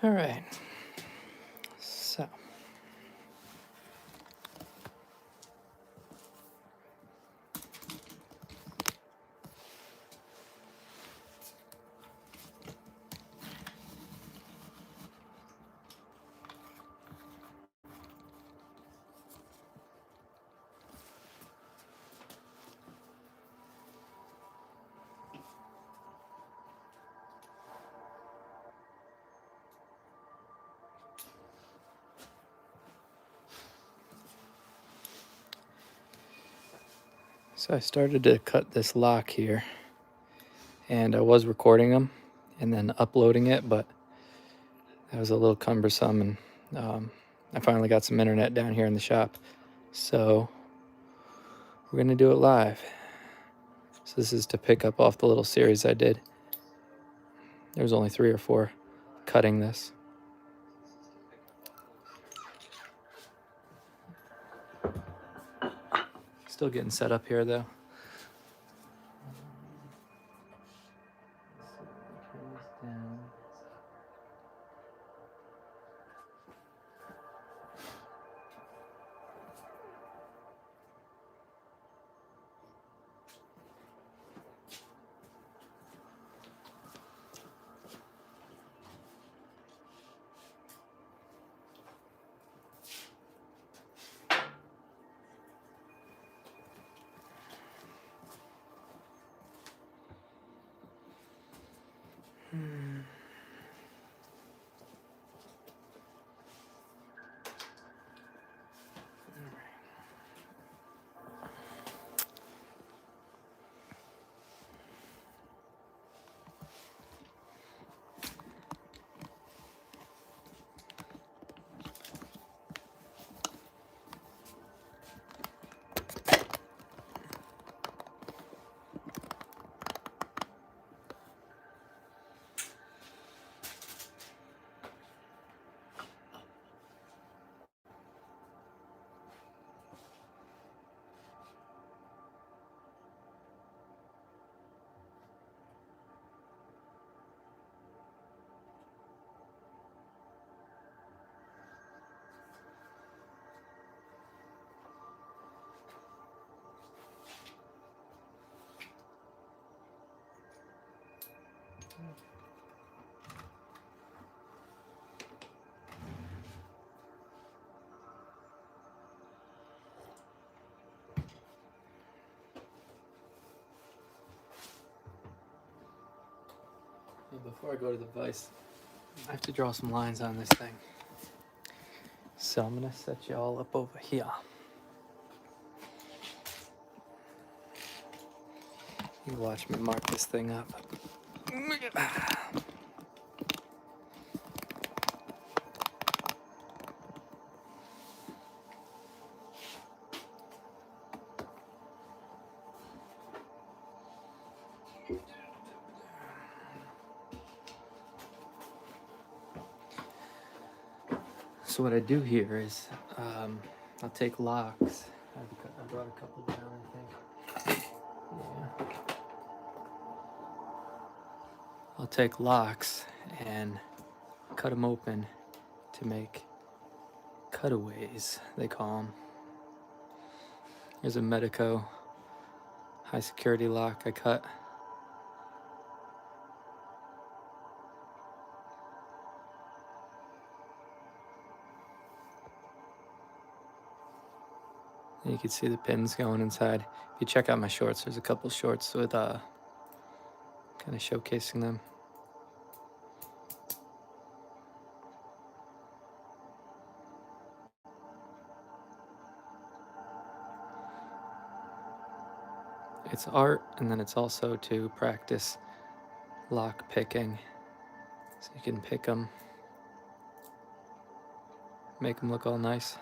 All right. So. So I started to cut this lock here, and I was recording them and then uploading it, but that was a little cumbersome, and I finally got some internet down here in the shop, so we're gonna do it live. So this is to pick up off the little series I did. There was only 3 or 4 cutting this. Still getting set up here though. Before I go to the vise, I have to draw some lines on this thing. So I'm gonna set you all up over here. You watch me mark this thing up. So what I do here is I'll take locks. I brought a couple down, I think. Yeah. I'll take locks and cut them open to make cutaways, they call them. Here's a Medico high security lock I cut. And you can see the pins going inside. If you check out my shorts, there's a couple shorts with kind of showcasing them. It's art, and then it's also to practice lock picking. So you can pick them, make them look all nice.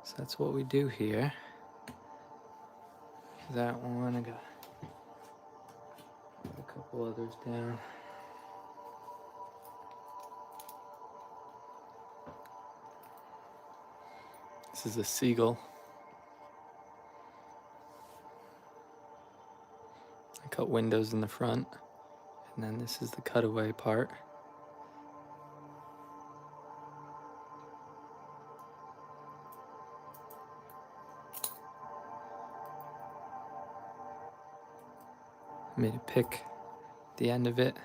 So that's what we do here. That one, I got a couple others down. This is a seagull. I cut windows in the front, And then this is the cutaway part. I made a pick the end of it,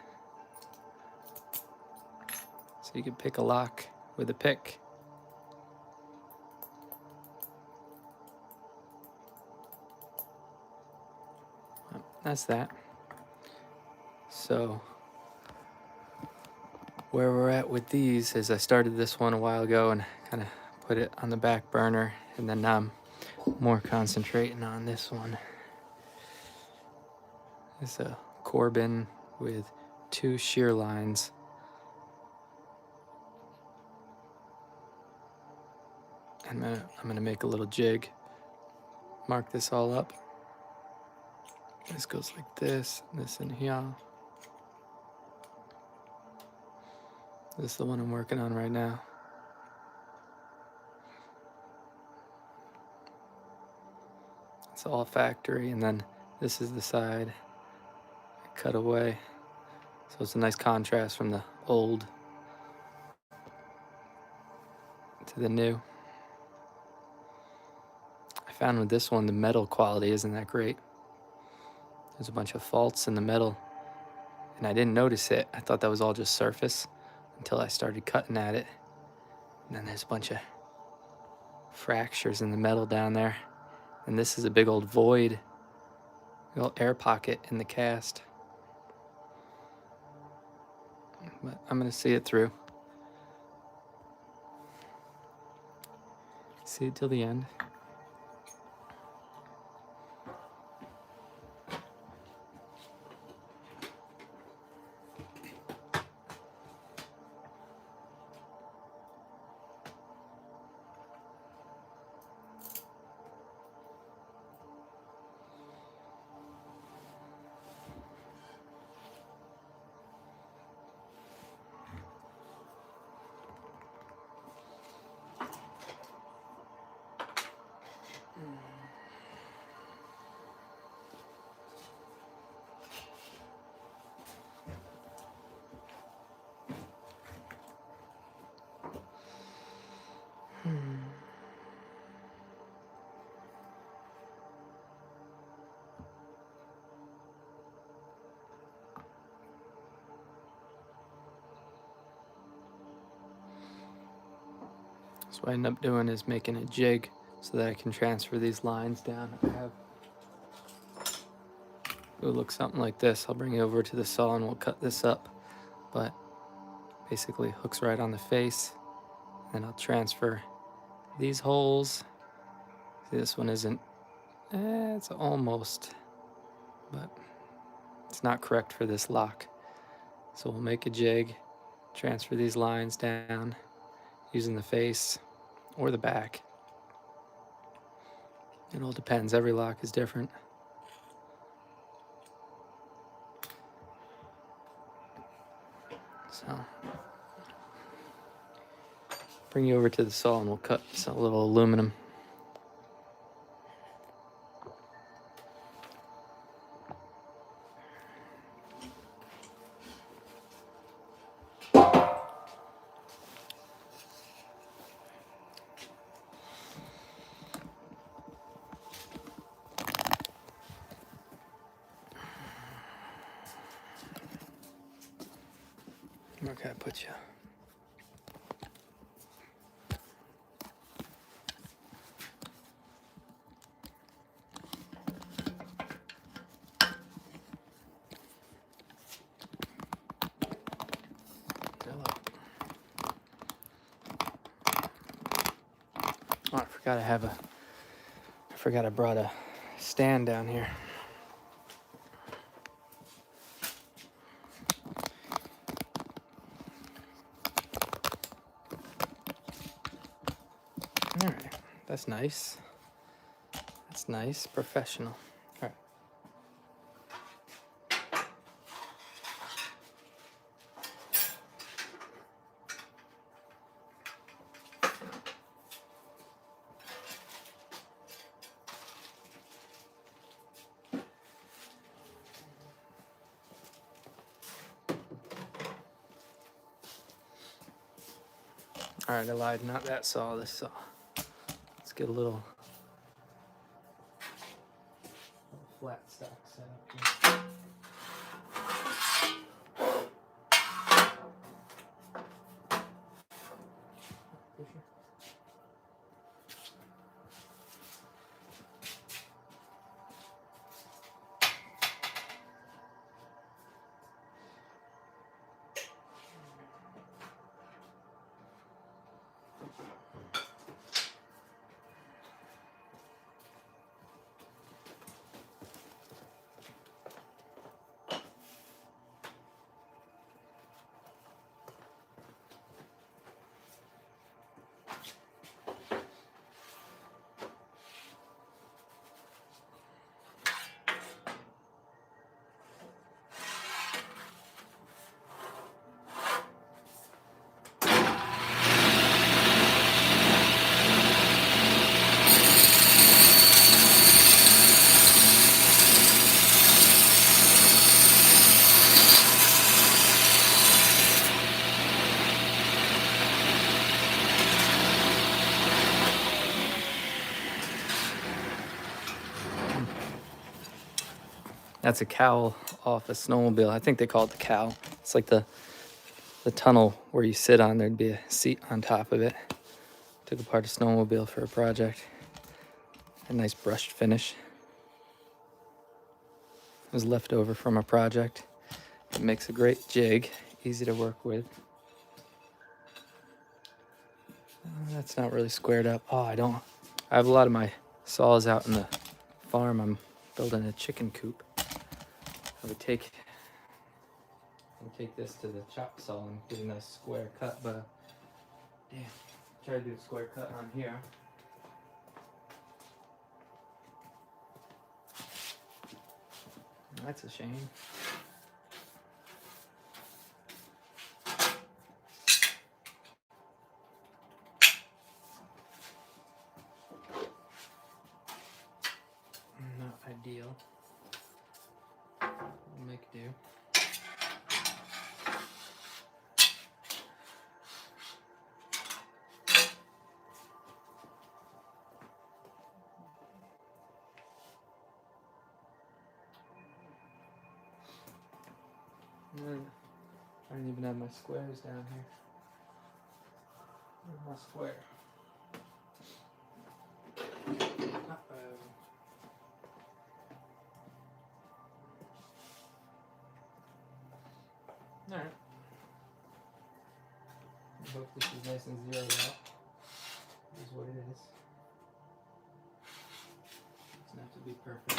so you can pick a lock with a pick. That's that. So where we're at with these is I started this one a while ago and kind of put it on the back burner, and then now I'm more concentrating on this one. It's a Corbin with 2 shear lines. I'm gonna make a little jig. Mark this all up. This goes like this in here. This is the one I'm working on right now. It's all factory, and then this is the side I cut away. So it's a nice contrast from the old to the new. I found with this one, the metal quality isn't that great. There's a bunch of faults in the metal, and I didn't notice it. I thought that was all just surface until I started cutting at it. And then there's a bunch of fractures in the metal down there. And this is a big old void, big old air pocket in the cast. But I'm gonna see it through. See it till the end. So what I end up doing is making a jig so that I can transfer these lines down. It would look something like this. I'll bring it over to the saw and we'll cut this up. But basically hooks right on the face. And I'll transfer these holes. See, this one isn't, it's almost, but it's not correct for this lock. So we'll make a jig, transfer these lines down using the face or the back. It all depends. Every lock is different. So bring you over to the saw and we'll cut some little aluminum. Where can I put you? Oh, I forgot I brought a stand down here. All right, that's nice. That's nice, professional. All right. Alright, I lied. Not that saw, this saw. Let's get a little flat stock set up here. That's a cowl off a snowmobile. I think they call it the cowl. It's like the tunnel where you sit on. There'd be a seat on top of it. Took apart a snowmobile for a project. A nice brushed finish. It was left over from a project. It makes a great jig, easy to work with. That's not really squared up. Oh, I have a lot of my saws out in the farm. I'm building a chicken coop. I would take this to the chop saw and get a nice square cut, but damn, try to do a square cut on here. That's a shame. Not ideal. We'll make do. I don't even have my squares down here. Where's my square? Uh-oh. Alright. I hope this is nice and zeroed out. It is what it is. Doesn't have to be perfect.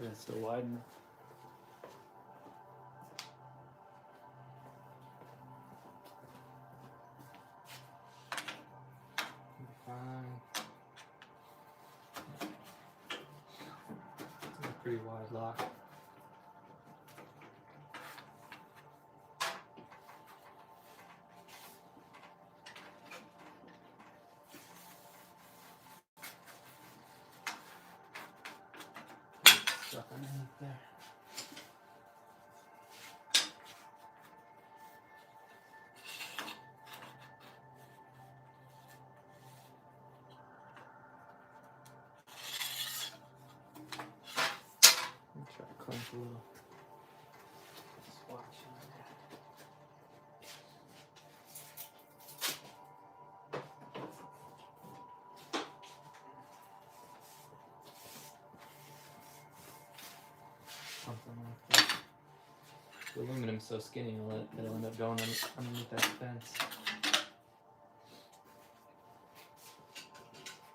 That's still wide enough. Fine. It's a pretty wide lock. Stuff underneath there. Try to clamp a little swatch in there. Something like that. The aluminum's so skinny it'll end up going underneath that fence.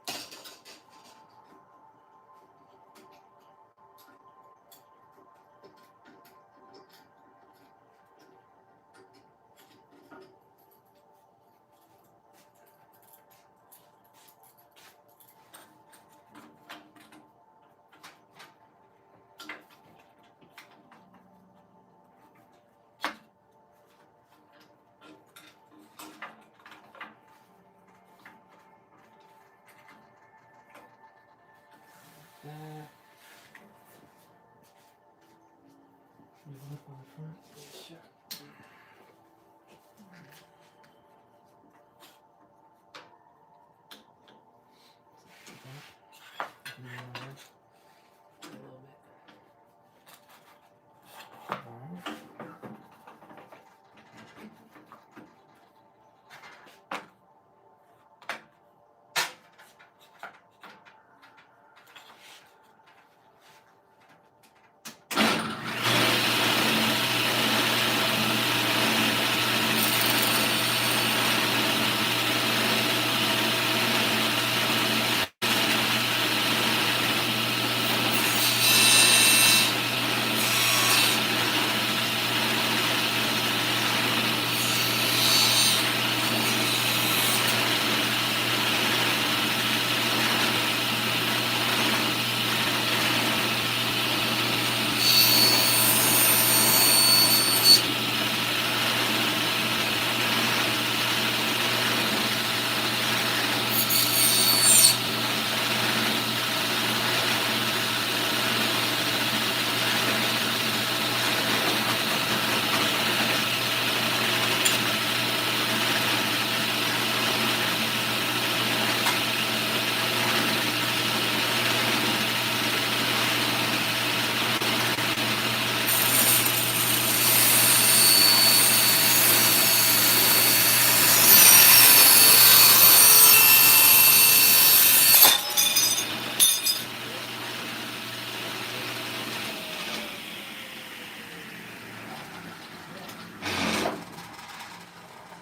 Okay. Up on the front. Sure.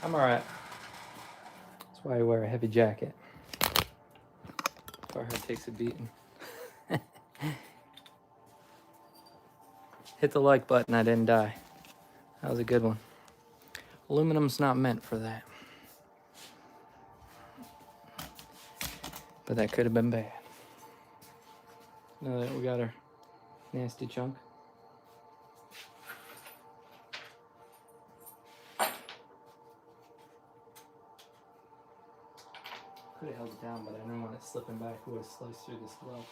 I'm alright. That's why I wear a heavy jacket. Forehead takes a beating. Hit the like button, I didn't die. That was a good one. Aluminum's not meant for that. But that could have been bad. Now that we got our nasty chunk. Could have held it down, but I didn't want it slipping back. It would have sliced through this glove.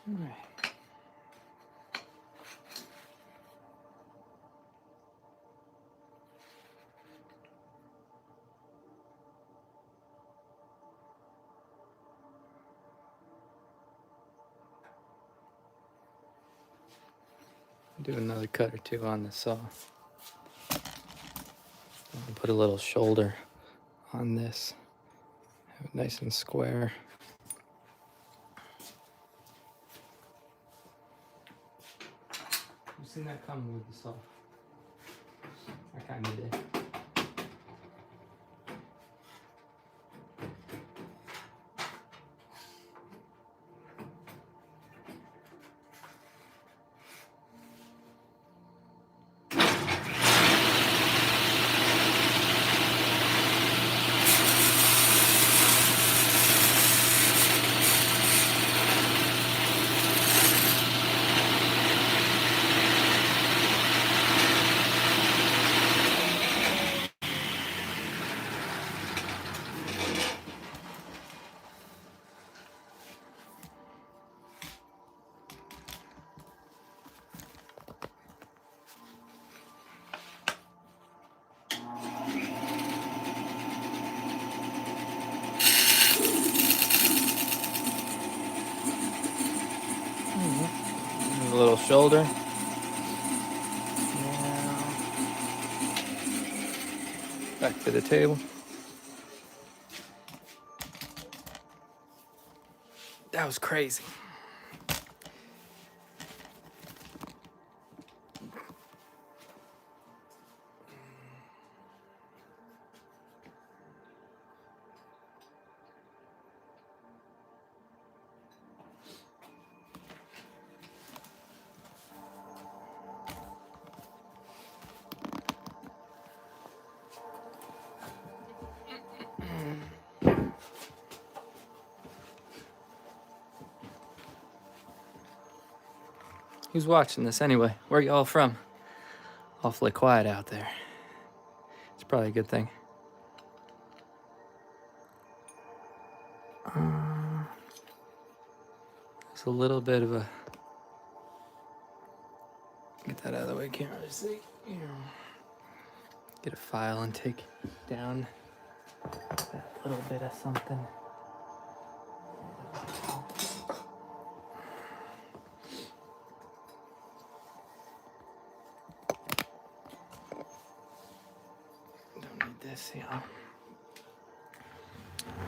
All right. Do another cut or two on the saw. I'll put a little shoulder on this. Have it nice and square. You've seen that come with the saw. I kind of did. a little shoulder. Back to the table. That was crazy. Who's watching this anyway? Where are y'all from? Awfully quiet out there. It's probably a good thing. There's a little bit of a... Get that out of the way, can't really see. Get a file and take down that little bit of something. Don't need this, you know.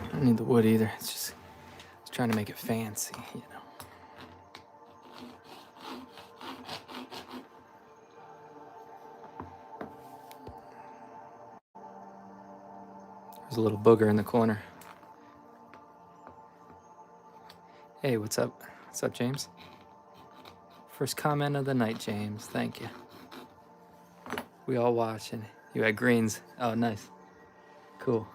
I don't need the wood either. It's just trying to make it fancy, you know. There's a little booger in the corner. Hey, what's up? What's up, James? First comment of the night, James. Thank you. We all watching. You had greens. Oh, nice. Cool.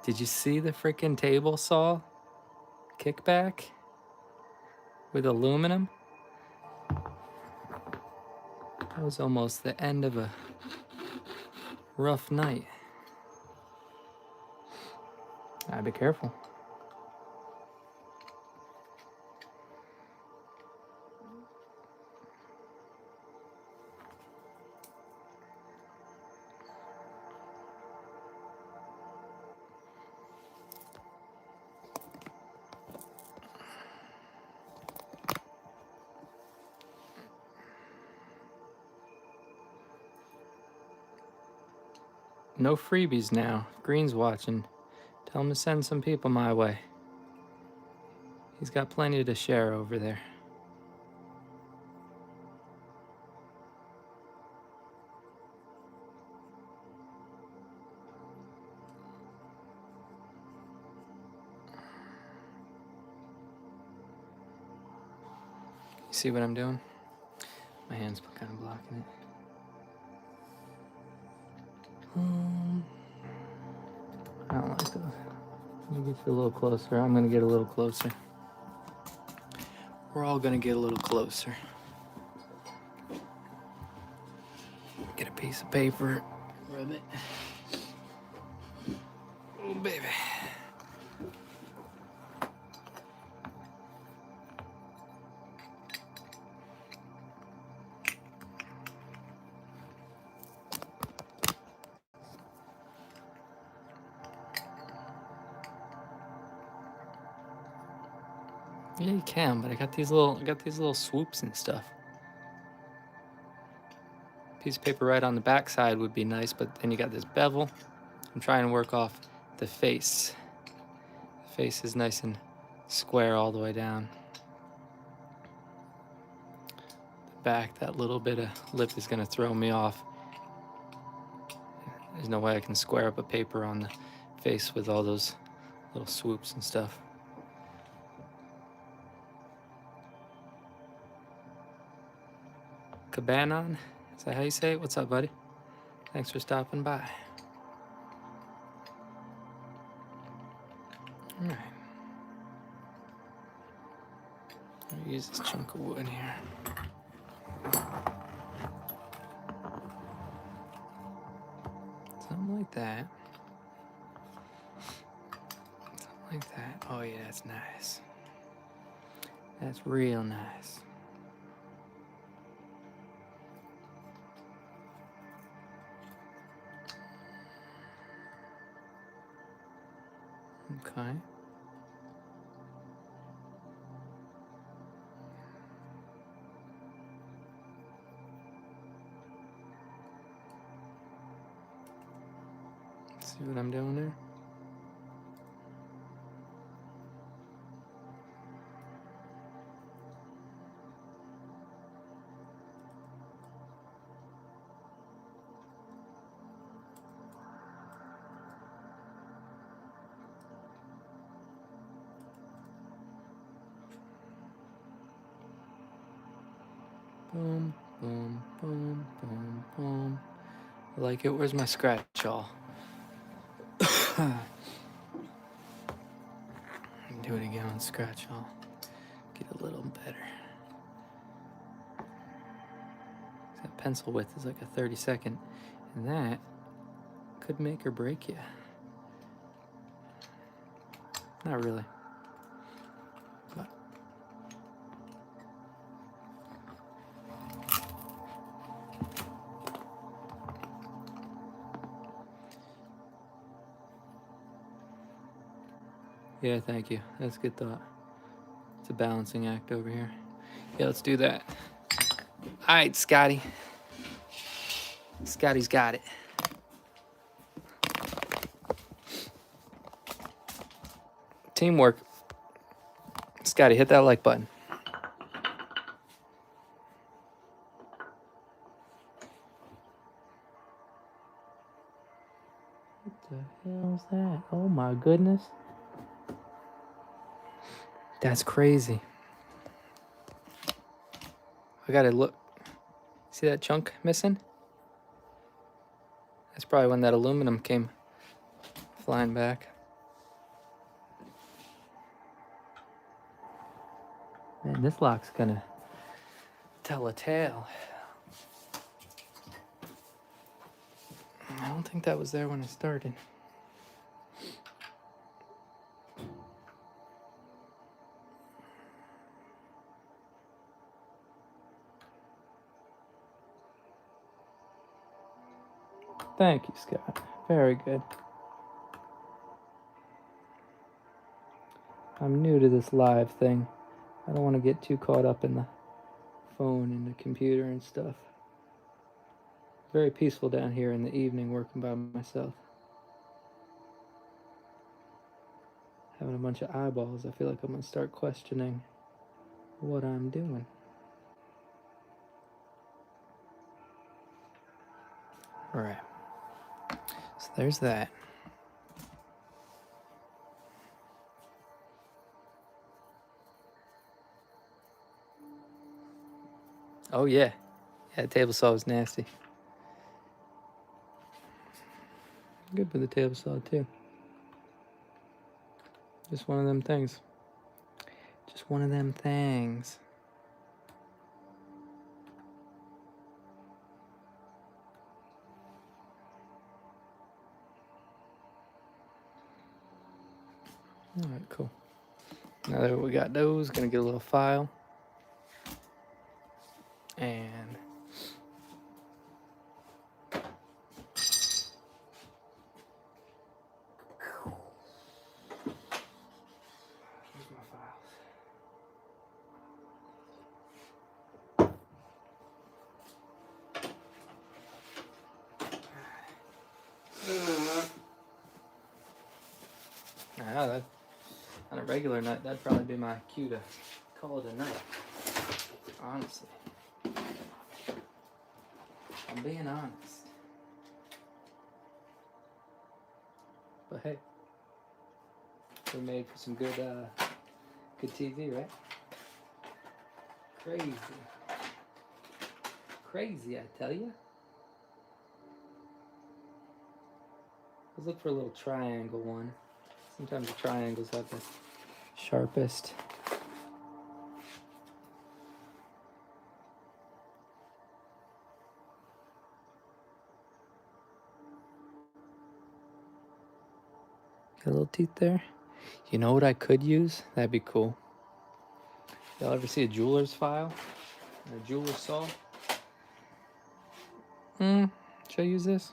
Did you see the freaking table saw kickback with aluminum? That was almost the end of a rough night. Gotta be careful. No freebies now. Green's watching. Tell him to send some people my way. He's got plenty to share over there. You see what I'm doing? My hand's kind of blocking it. I don't like those. Let me get you a little closer. I'm gonna get a little closer. We're all gonna get a little closer. Get a piece of paper, rub it. Oh, baby. Yeah, you can, but I got these little swoops and stuff. Piece of paper right on the back side would be nice, but then you got this bevel. I'm trying to work off the face. The face is nice and square all the way down. The back, that little bit of lip is gonna throw me off. There's no way I can square up a paper on the face with all those little swoops and stuff. Cabanon? Is that how you say it? What's up, buddy? Thanks for stopping by. All right. I'll use this chunk of wood here. Something like that. Something like that. Oh yeah, that's nice. That's real nice. Okay. See what I'm doing there? Boom, boom, boom, boom, boom. I like it. Where's my scratch awl? Do it again on scratch awl. Get a little better. That pencil width is like a 32nd, and that could make or break you. Not really. But yeah, thank you. That's a good thought. It's a balancing act over here. Yeah, let's do that. All right, Scotty. Scotty's got it. Teamwork. Scotty, hit that like button. What the hell is that? Oh my goodness. That's crazy. I gotta look. See that chunk missing? That's probably when that aluminum came flying back. Man, this lock's gonna tell a tale. I don't think that was there when I started. Thank you, Scott. Very good. I'm new to this live thing. I don't want to get too caught up in the phone and the computer and stuff. Very peaceful down here in the evening working by myself. Having a bunch of eyeballs, I feel like I'm going to start questioning what I'm doing. All right. So there's that. Oh, yeah. Yeah, the table saw was nasty. Good for the table saw, too. Just one of them things. Just one of them things. All right, cool. Now that we got those, gonna get a little file. And that, on a regular night, that'd probably be my cue to call it a night. Honestly. I'm being honest. But hey, we're made for some good TV, right? Crazy. Crazy, I tell you. Let's look for a little triangle one. Sometimes the triangles have the sharpest. Got a little teeth there. You know what I could use? That'd be cool. Y'all ever see a jeweler's file? Or a jeweler's saw? Should I use this?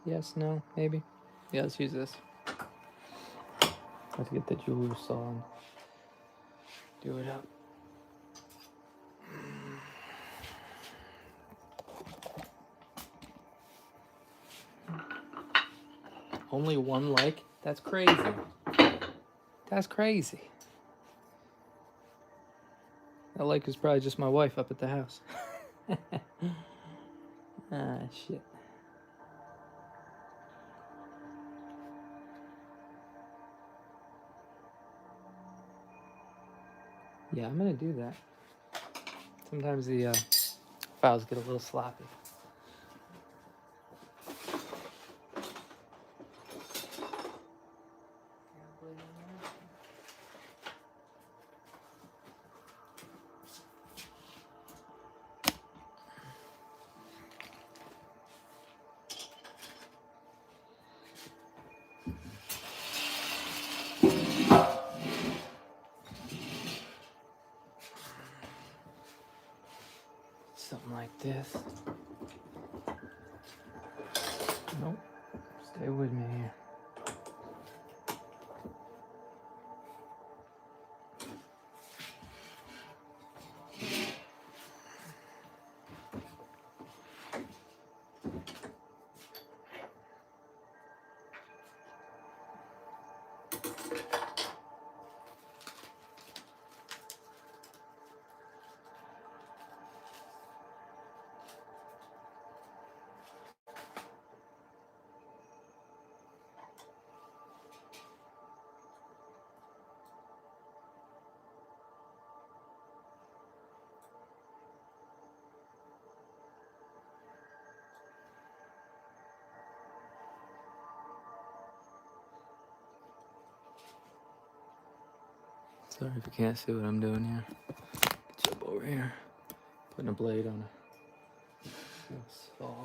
Yes, no, maybe. Yeah, let's use this. I have to get the jeweler's saw and do it up. Only one like? That's crazy. That's crazy. That like is probably just my wife up at the house. Ah, shit. Yeah, I'm gonna do that. Sometimes the files get a little sloppy. Something like this. Nope. Stay with me here. Sorry if you can't see what I'm doing here. Jump over here. Putting a blade on a saw.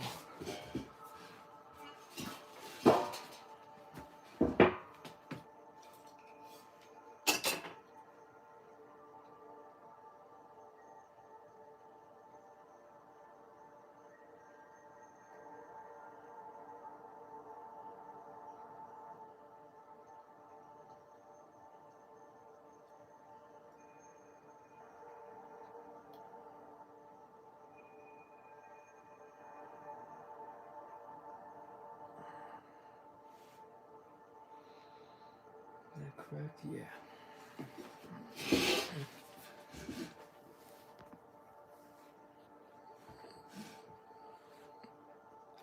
Is that correct? Yeah.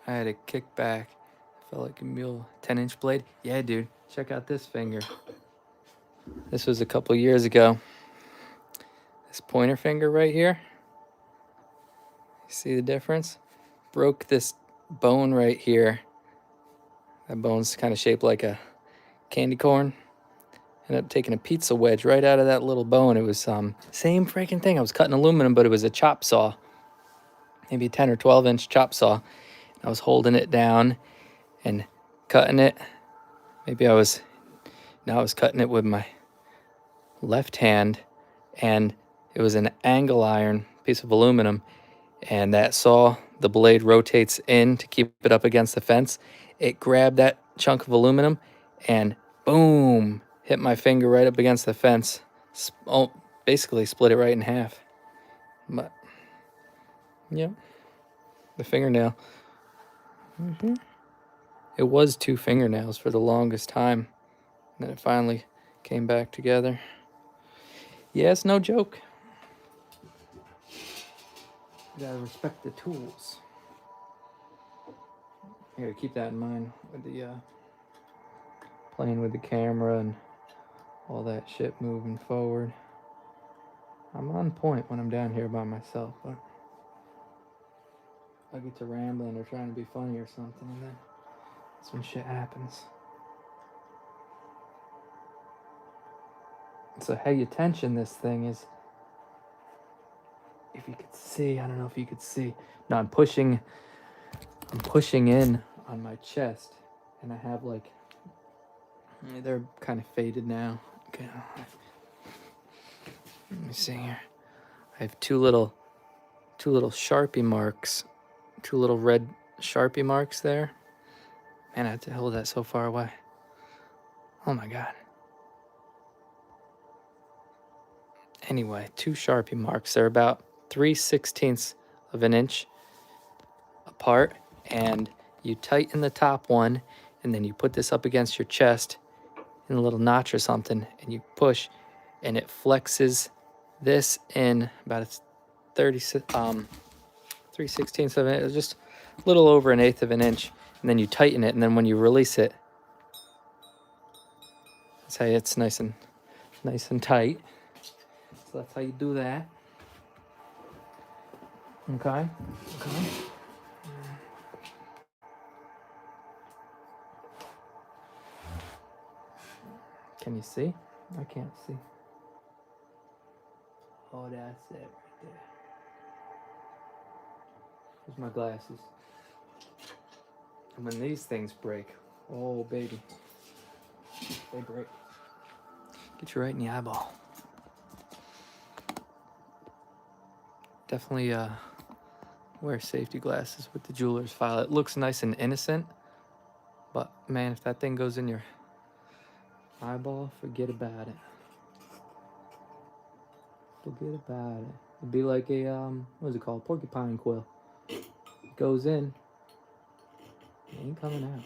I had a kickback. Felt like a mule. 10-inch blade. Yeah, dude. Check out this finger. This was a couple years ago. This pointer finger right here. You see the difference? Broke this bone right here. That bone's kind of shaped like a candy corn. Ended up taking a pizza wedge right out of that little bone. It was same freaking thing. I was cutting aluminum, but it was a chop saw. Maybe a 10 or 12-inch chop saw. I was holding it down and cutting it. Maybe I was cutting it with my left hand, and it was an angle iron piece of aluminum, and that saw, the blade rotates in to keep it up against the fence. It grabbed that chunk of aluminum and boom, hit my finger right up against the fence. Basically split it right in half. But yeah, the fingernail. It was 2 fingernails for the longest time. And then it finally came back together. Yeah, it's no joke. You gotta respect the tools. You gotta keep that in mind with the playing with the camera and all that shit moving forward. I'm on point when I'm down here by myself, but I get to rambling or trying to be funny or something, and then that's when shit happens. So how you tension this thing is, if you could see, I don't know if you could see. No, I'm pushing in on my chest, and I have like, they're kind of faded now. Okay, let me see here. I have two little Sharpie marks, 2 little red Sharpie marks there. Man, I have to hold that so far away. Oh my God. Anyway, 2 Sharpie marks. They're about 3/16 of an inch apart, and you tighten the top one, and then you put this up against your chest in a little notch or something, and you push, and it flexes this in about a 3/16 of it, just a little over 1/8 of an inch, and then you tighten it, and then when you release it, that's how it's nice and tight. So that's how you do that. Okay. Can you see? I can't see. Oh, that's it right there. Here's my glasses. And when these things break, oh baby, they break. Get you right in the eyeball. Definitely wear safety glasses with the jeweler's file. It looks nice and innocent, but man, if that thing goes in your eyeball, forget about it. Forget about it. It'd be like a what is it called? Porcupine quill. It goes in, it ain't coming out.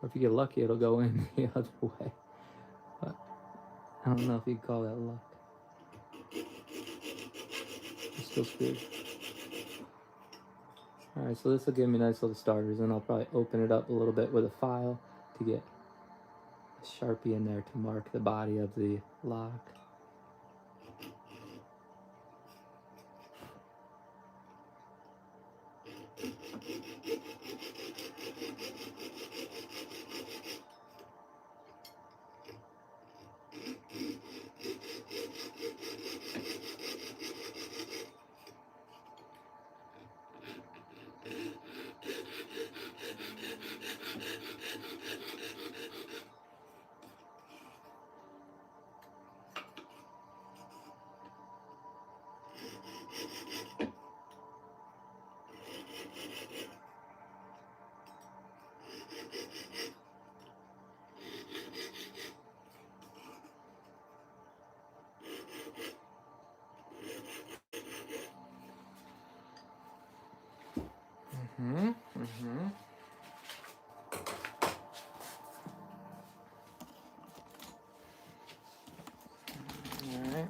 Or if you get lucky, it'll go in the other way. But I don't know if you'd call that luck. It's still screwed. Alright, so this will give me nice little starters, and I'll probably open it up a little bit with a file to get a Sharpie in there to mark the body of the lock. Alright.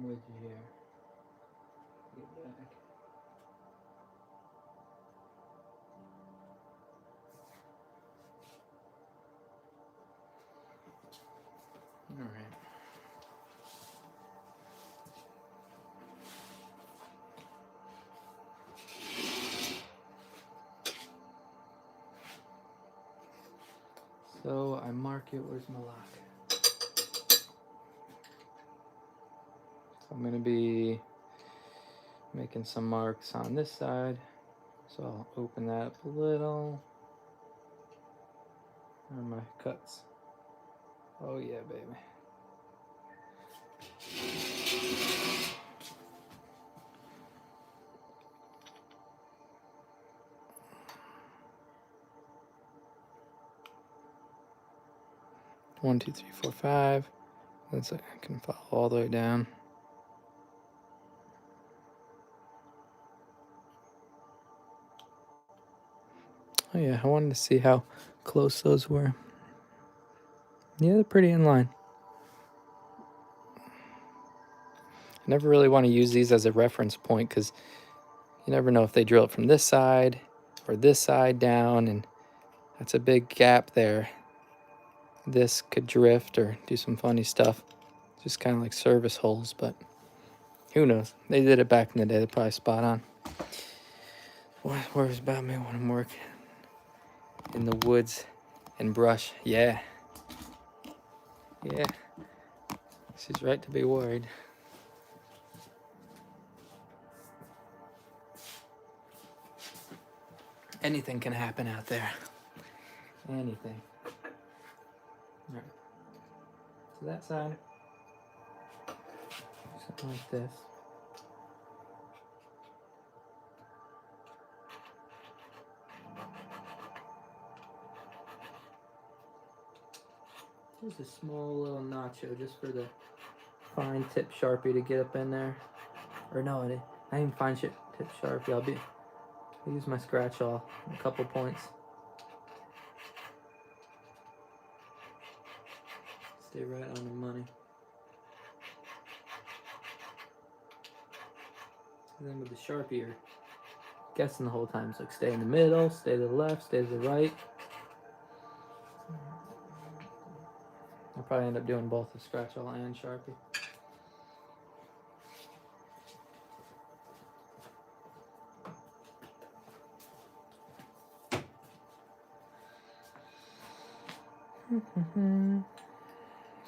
I'm with you here. Get back. Alright. So I mark it, where's my lock? So I'm gonna be making some marks on this side. So I'll open that up a little. Where are my cuts? Oh yeah, baby. One, two, three, four, five. Let's see, I can follow all the way down. Oh yeah, I wanted to see how close those were. Yeah, they're pretty in line. I never really want to use these as a reference point because you never know if they drill it from this side or this side down, and that's a big gap there. This could drift or do some funny stuff. Just kind of like service holes, but who knows? They did it back in the day. They're probably spot on. What worries about me when I'm working? in the woods and brush. Yeah. Yeah. She's right to be worried. Anything can happen out there. Anything. All right. So that side, something like this. There's a small little nacho just for the fine tip Sharpie to get up in there. Or no, not even fine tip Sharpie. I'll use my scratch awl a couple points. Stay right on the money. And then with the Sharpie, you're guessing the whole time. So like stay in the middle, stay to the left, stay to the right. I'll probably end up doing both the scratch awl and Sharpie.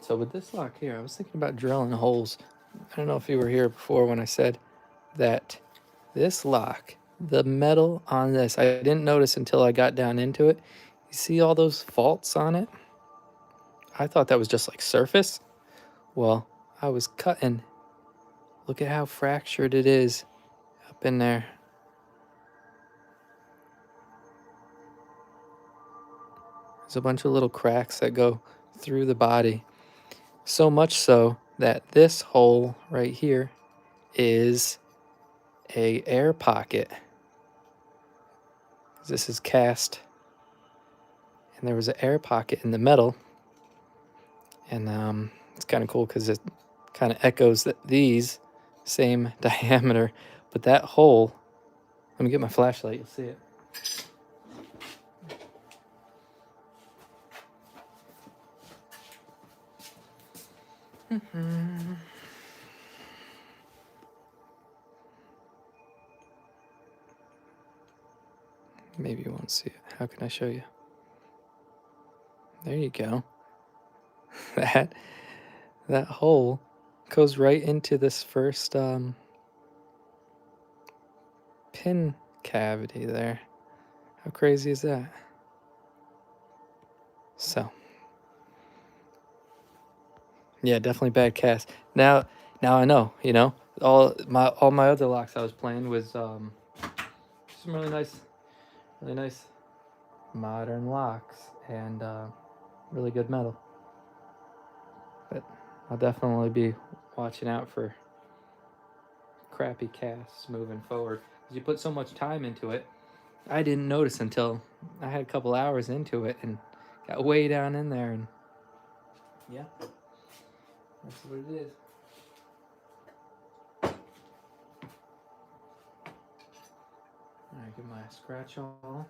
So with this lock here, I was thinking about drilling holes. I don't know if you were here before when I said that this lock, the metal on this, I didn't notice until I got down into it. You see all those faults on it? I thought that was just like surface. Well, I was cutting. Look at how fractured it is up in there. There's a bunch of little cracks that go through the body. So much so that this hole right here is a air pocket. This is cast, and there was an air pocket in the metal, and it's kind of cool because it kind of echoes these same diameter, but that hole, let me get my flashlight, you'll see it. Maybe you won't see it. How can I show you? There you go. that hole goes right into this first pin cavity there. How crazy is that? So yeah, definitely bad cast. Now I know, you know, all my other locks I was playing was some really nice modern locks and really good metal. But I'll definitely be watching out for crappy casts moving forward. Because you put so much time into it, I didn't notice until I had a couple hours into it and got way down in there, and yeah, that's what it is. Alright, get my scratch all.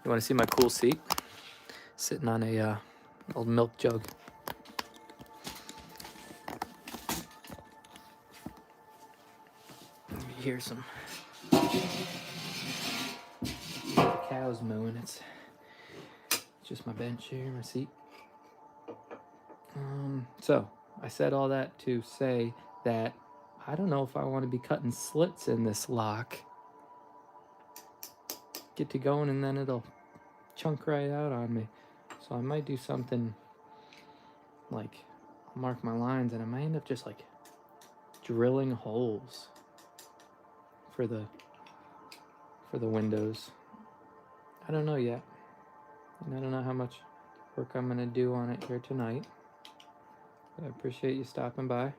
You want to see my cool seat? Sitting on a old milk jug. You hear some cows mooing. It's just my bench here, my seat. So I said all that to say that I don't know if I want to be cutting slits in this lock. Get to going and then it'll chunk right out on me. So I might do something like I'll mark my lines, and I might end up just like drilling holes for the windows. I don't know yet. And I don't know how much work I'm gonna do on it here tonight. But I appreciate you stopping by.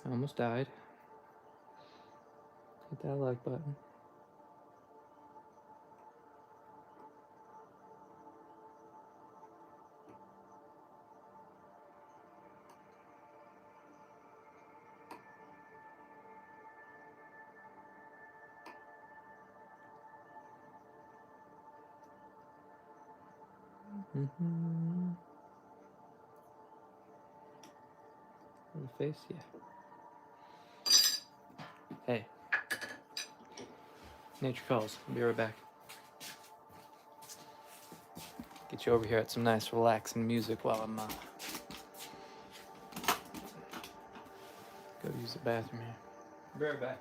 I almost died. Hit that like button. The face, yeah. Hey. Nature calls. I'll be right back. Get you over here at some nice relaxing music while I'm go use the bathroom here. I'll be right back.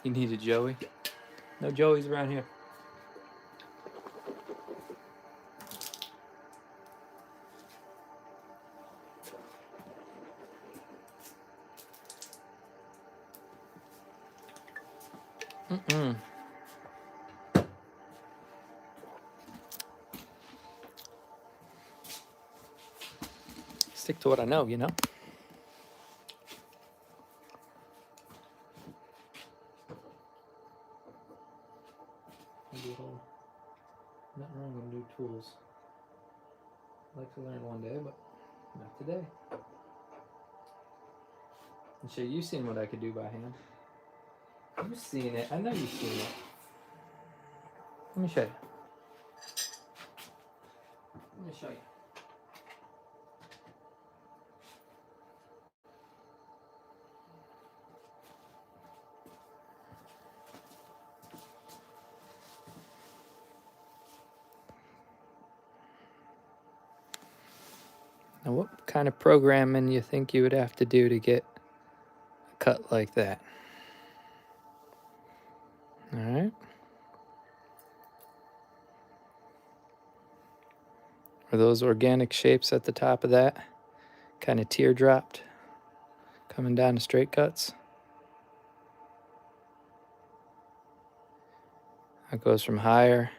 You need a Joey? No Joeys around here. Mm-mm. Stick to what I know, you know? Nothing wrong with new tools. I'd like to learn one day, but not today. And Shay, you've seen what I could do by hand. You've seen it. I know you've seen it. Let me show you. Let me show you. Now, what kind of programming you think you would have to do to get a cut like that? All right. Are those organic shapes at the top of that kind of teardropped coming down to straight cuts? It goes from higher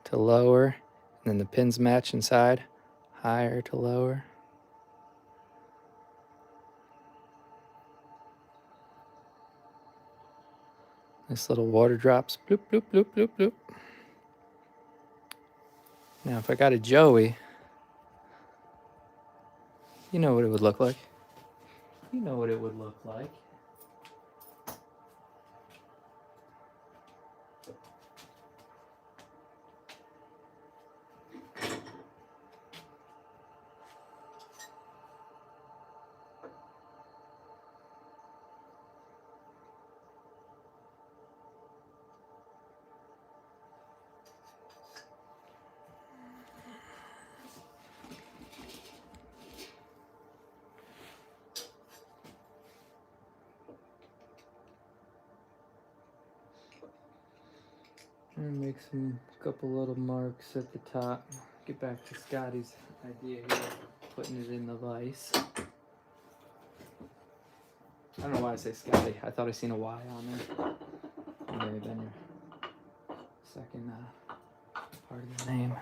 to lower, and then the pins match inside, higher to lower. Nice little water drops, bloop, bloop, bloop, bloop, bloop. Now, if I got a Joey, you know what it would look like. You know what it would look like. And make some couple little marks at the top. Get back to Scotty's idea here, putting it in the vise. I don't know why I say Scotty. I thought I seen a Y on there. It may have been your second part of the name.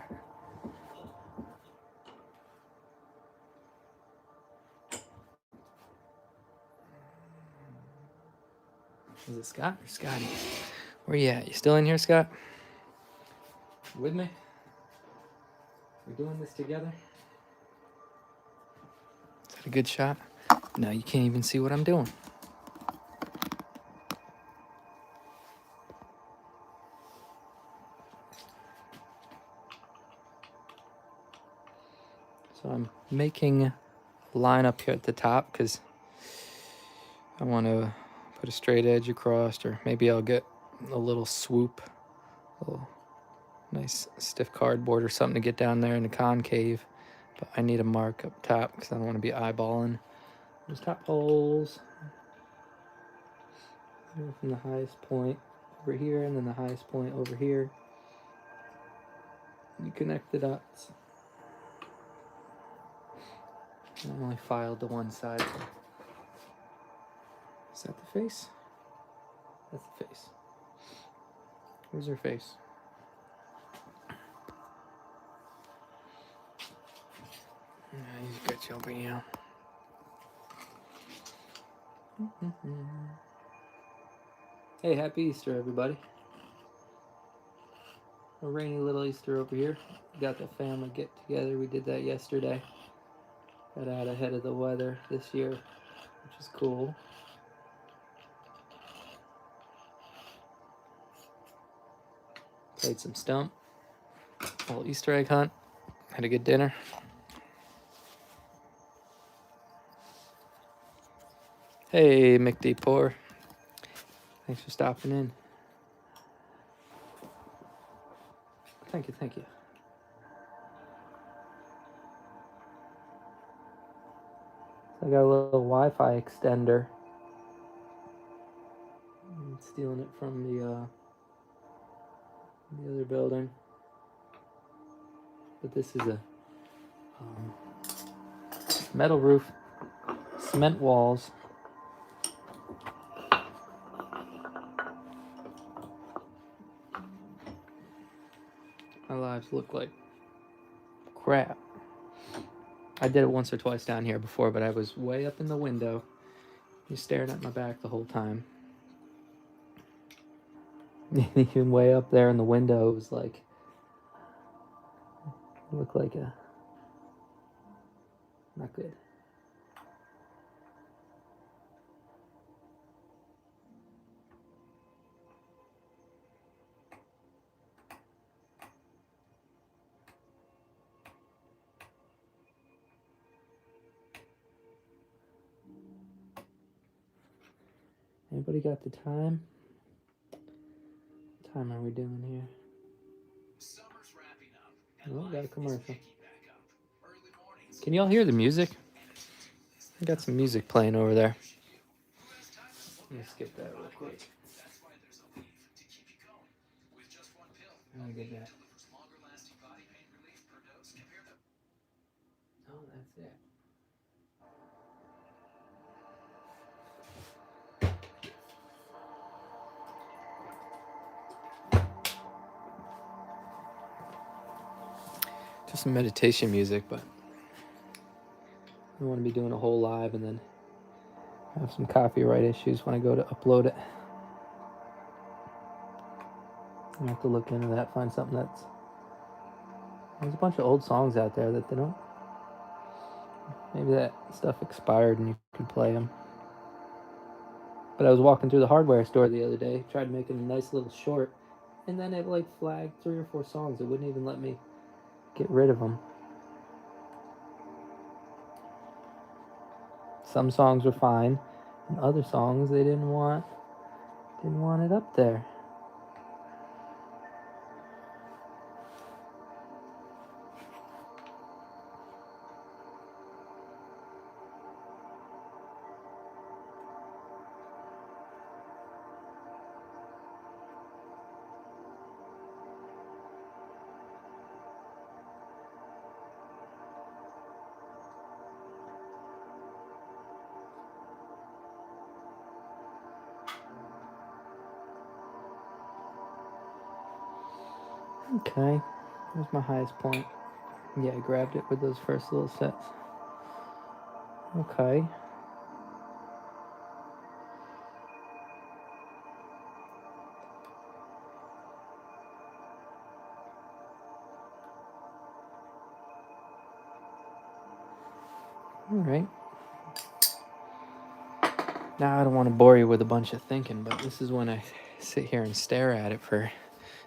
Is it Scott or Scotty? Where you at? You still in here, Scott? You with me? We're doing this together? Is that a good shot? No, you can't even see what I'm doing. So I'm making a line up here at the top because I want to put a straight edge across, or maybe I'll get a little swoop, a little nice stiff cardboard or something to get down there in the concave. But I need a mark up top because I don't want to be eyeballing those top holes. From the highest point over here and then the highest point over here. You connect the dots. I only filed the one side. Is that the face? That's the face. Where's her face? He's got you over here. Hey, happy Easter, everybody. A rainy little Easter over here. Got the family get together. We did that yesterday. Got out ahead of the weather this year, which is cool. Played some stump. A little Easter egg hunt. Had a good dinner. Hey, McD4. Thanks for stopping in. Thank you, thank you. So I got a little Wi-Fi extender. I'm stealing it from the other building. But this is a metal roof, cement walls. My lives look like crap. I did it once or twice down here before, but I was way up in the window. He's staring at my back the whole time. Even way up there in the window, it was like, it looked like a, not good. Anybody got the time? What time are we doing here? Summer's wrapping up. Oh, got a commercial. Can y'all hear the music? I got some music playing over there. Let me skip that real quick. Let me get that. Oh, that's it. Just some meditation music, but I don't want to be doing a whole live and then have some copyright issues when I go to upload it. I have to look into that, find something that's... There's a bunch of old songs out there that they don't... Maybe that stuff expired and you can play them. But I was walking through the hardware store the other day, tried making a nice little short, and then it like flagged 3 or 4 songs. It wouldn't even let me get rid of them. Some songs were fine, and other songs they didn't want it up there. Okay, there's my highest point. Yeah, I grabbed it with those first little sets. Okay. Alright. Now, I don't want to bore you with a bunch of thinking, but this is when I sit here and stare at it for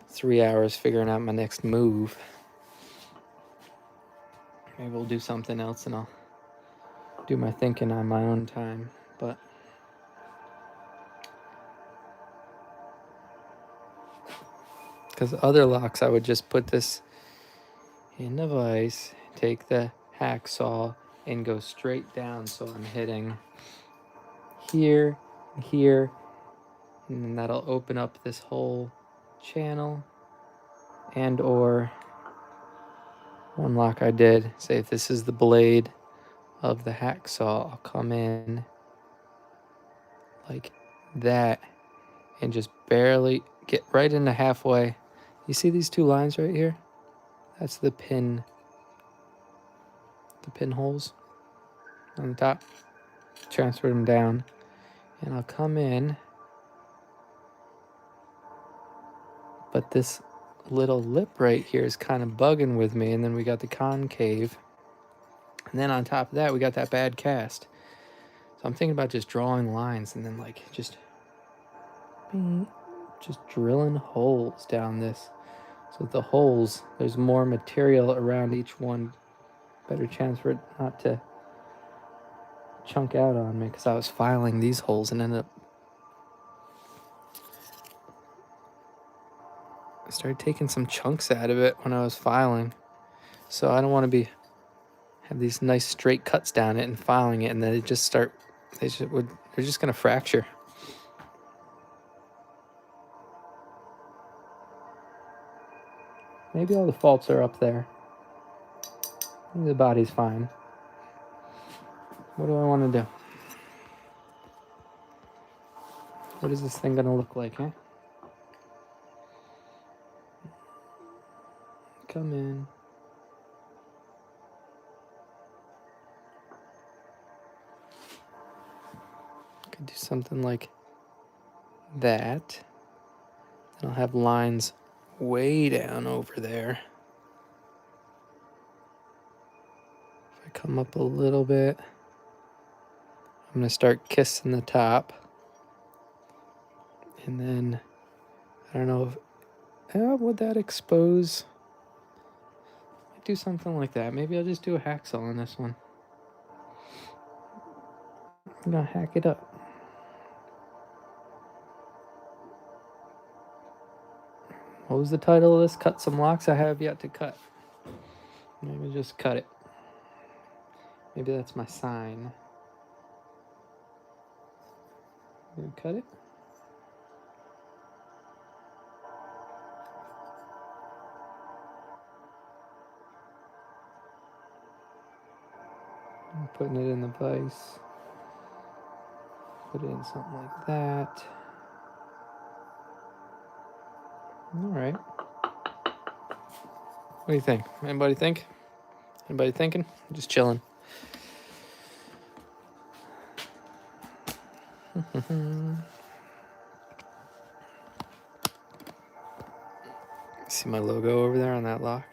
3 hours figuring out my next move. Maybe we'll do something else and I'll do my thinking on my own time, but Because other locks, I would just put this in the vise, take the hacksaw, and go straight down, so I'm hitting here, here, and then that'll open up this whole channel. And or one lock I did, say if this is the blade of the hacksaw, I'll come in like that and just barely get right into halfway. You see these two lines right here? That's the pinholes on the top. Transfer them down, and I'll come in, but this little lip right here is kind of bugging with me, and then we got the concave, and then on top of that we got that bad cast. So I'm thinking about just drawing lines and then like just drilling holes down this. So the holes, there's more material around each one. Better chance for it not to chunk out on me, because I was filing these holes and ended up I started taking some chunks out of it when I was filing. So I don't want to have these nice straight cuts down it and filing it, and then they're just gonna fracture. Maybe all the faults are up there. Maybe the body's fine. What do I want to do? What is this thing gonna look like, huh? Come in. Could do something like that. Then I'll have lines way down over there. If I come up a little bit, I'm gonna start kissing the top. And then, I don't know if, would that expose? I'd do something like that. Maybe I'll just do a hacksaw on this one. I'm gonna hack it up. What was the title of this? Cut some locks I have yet to cut. Maybe just cut it. Maybe that's my sign. You gonna cut it? I'm putting it in the vise. Put it in something like that. All right. What do you think? Anybody think? Anybody thinking? I'm just chilling. See my logo over there on that lock?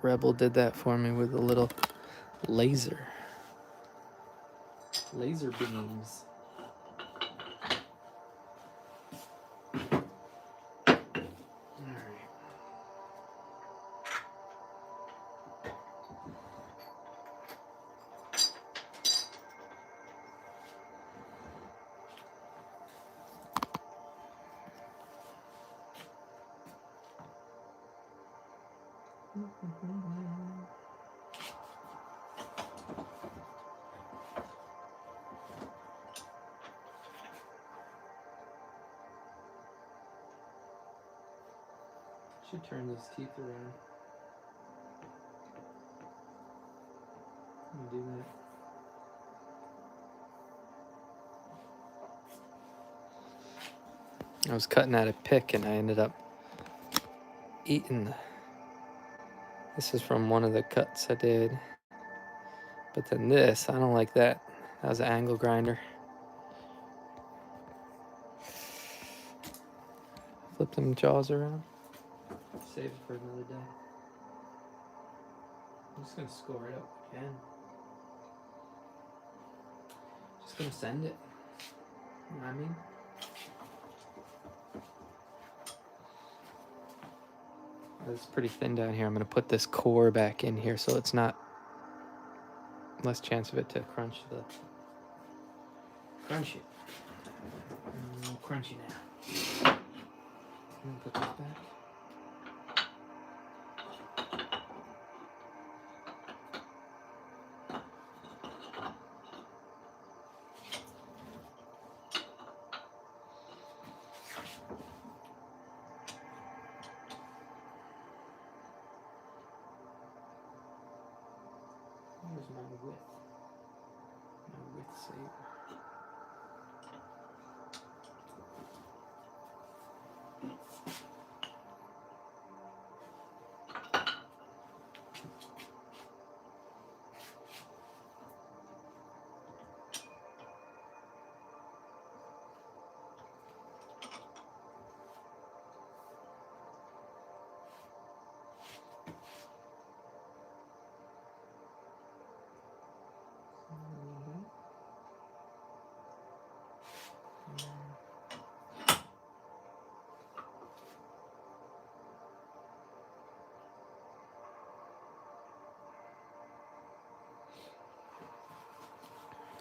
Rebel did that for me with a little laser beams. Should turn these teeth around. Let me do that. I was cutting out a pick and I ended up eating. This is from one of the cuts I did. But then this, I don't like that. That was an angle grinder. Flip them jaws around. Save it for another day. I'm just gonna score it up again. Just gonna send it. You know what I mean? It's pretty thin down here. I'm gonna put this core back in here so it's not less chance of it to crunch it. A little crunchy now. I'm gonna put this back. Where's my width? My width saver.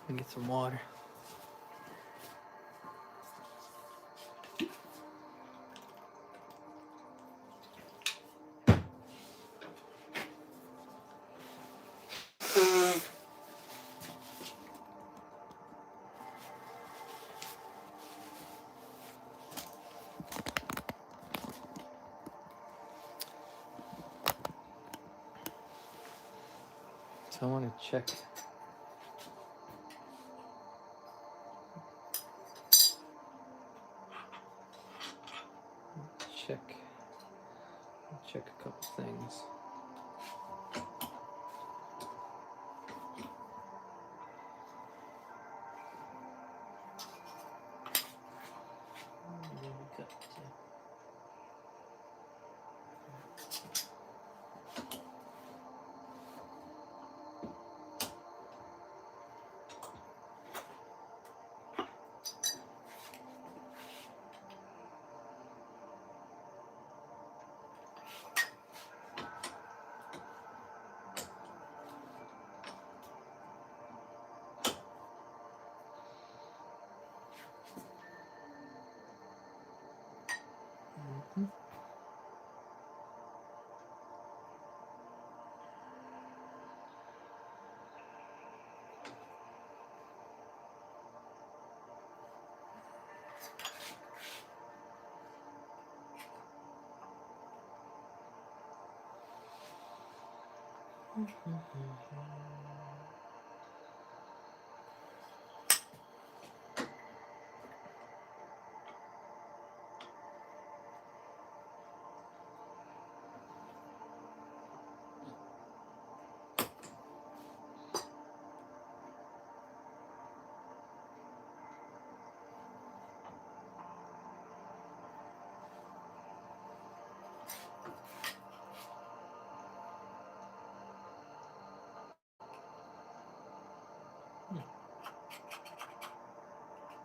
And get some water. So I want to check. Check a couple things.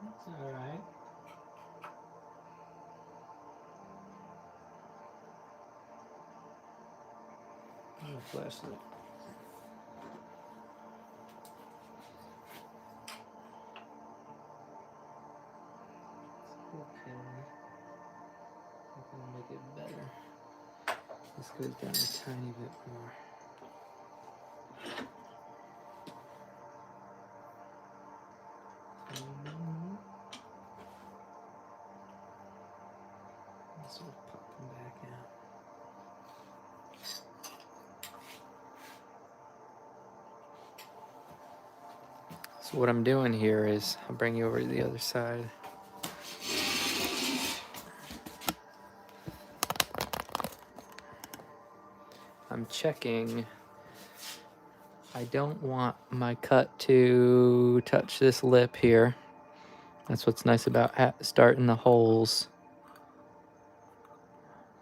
That's all right. Flashlight. Okay. I'm gonna make it better. This goes down a tiny bit more. Sort of pop them back out. So what I'm doing here is I'll bring you over to the other side. I'm checking. I don't want my cut to touch this lip here. That's what's nice about starting the holes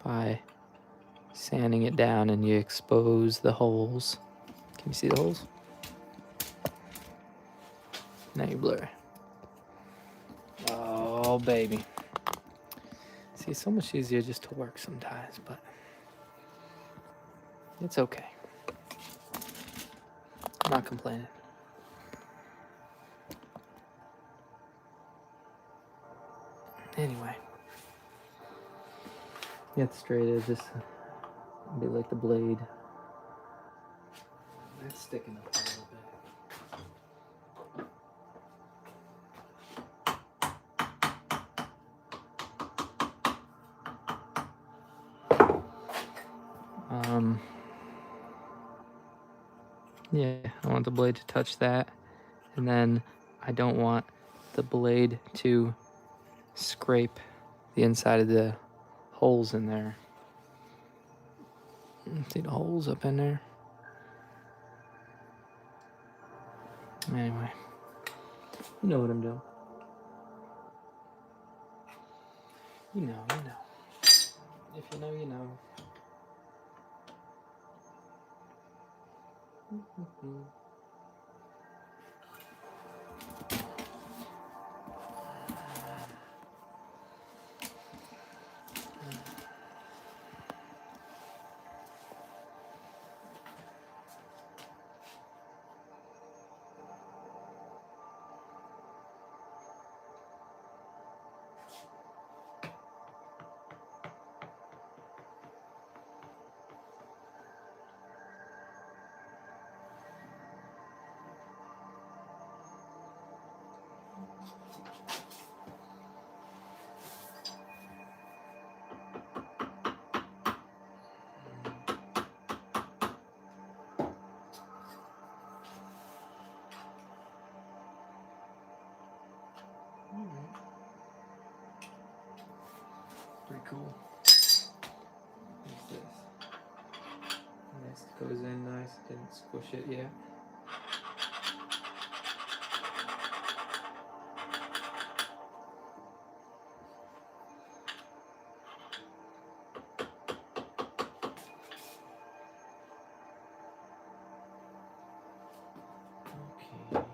by sanding it down, and you expose the holes. Can you see the holes? Now you blur. Oh, baby. See, it's so much easier just to work sometimes, but it's okay. I'm not complaining. Anyway. Get straight edge, just be like the blade. That's sticking up a little bit. Yeah, I want the blade to touch that, and then I don't want the blade to scrape the inside of the holes in there. See the holes up in there? Anyway, you know what I'm doing. You know. If you know, you know. Pretty cool. What's this? This goes in nice. Didn't squish it yet. Okay.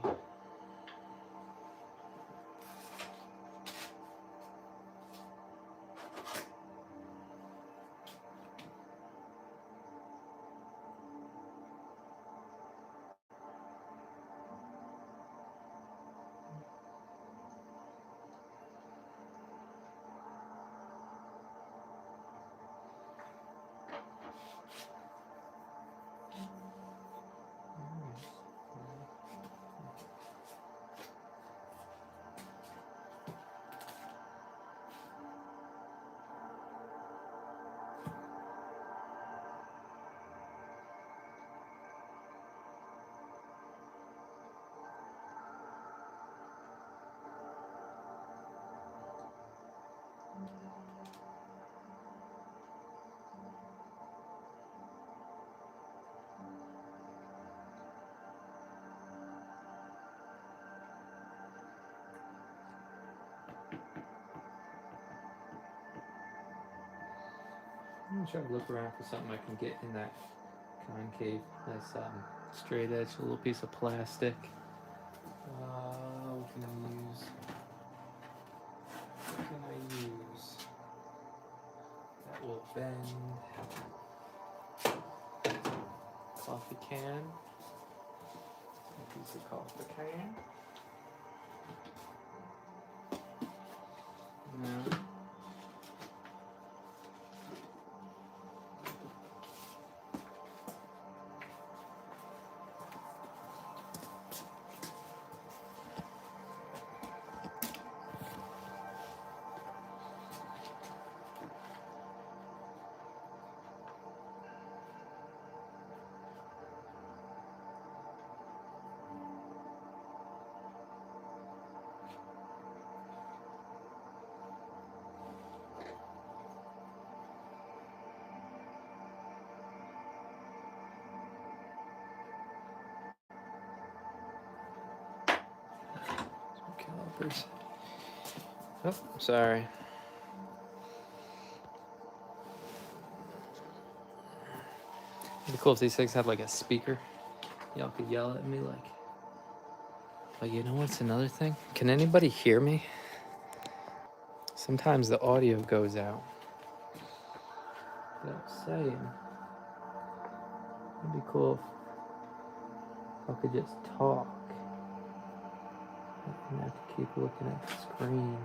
I'm gonna try to look around for something I can get in that concave. Nice straight edge, a little piece of plastic. What can I use? What can I use? That will bend. Coffee can. A piece of coffee can. No. Calipers. Oh, sorry. It'd be cool if these things had like a speaker. Y'all could yell at me like. But you know what's another thing? Can anybody hear me? Sometimes the audio goes out. But I'm saying, it'd be cool if I could just talk. I didn't have to keep looking at the screen.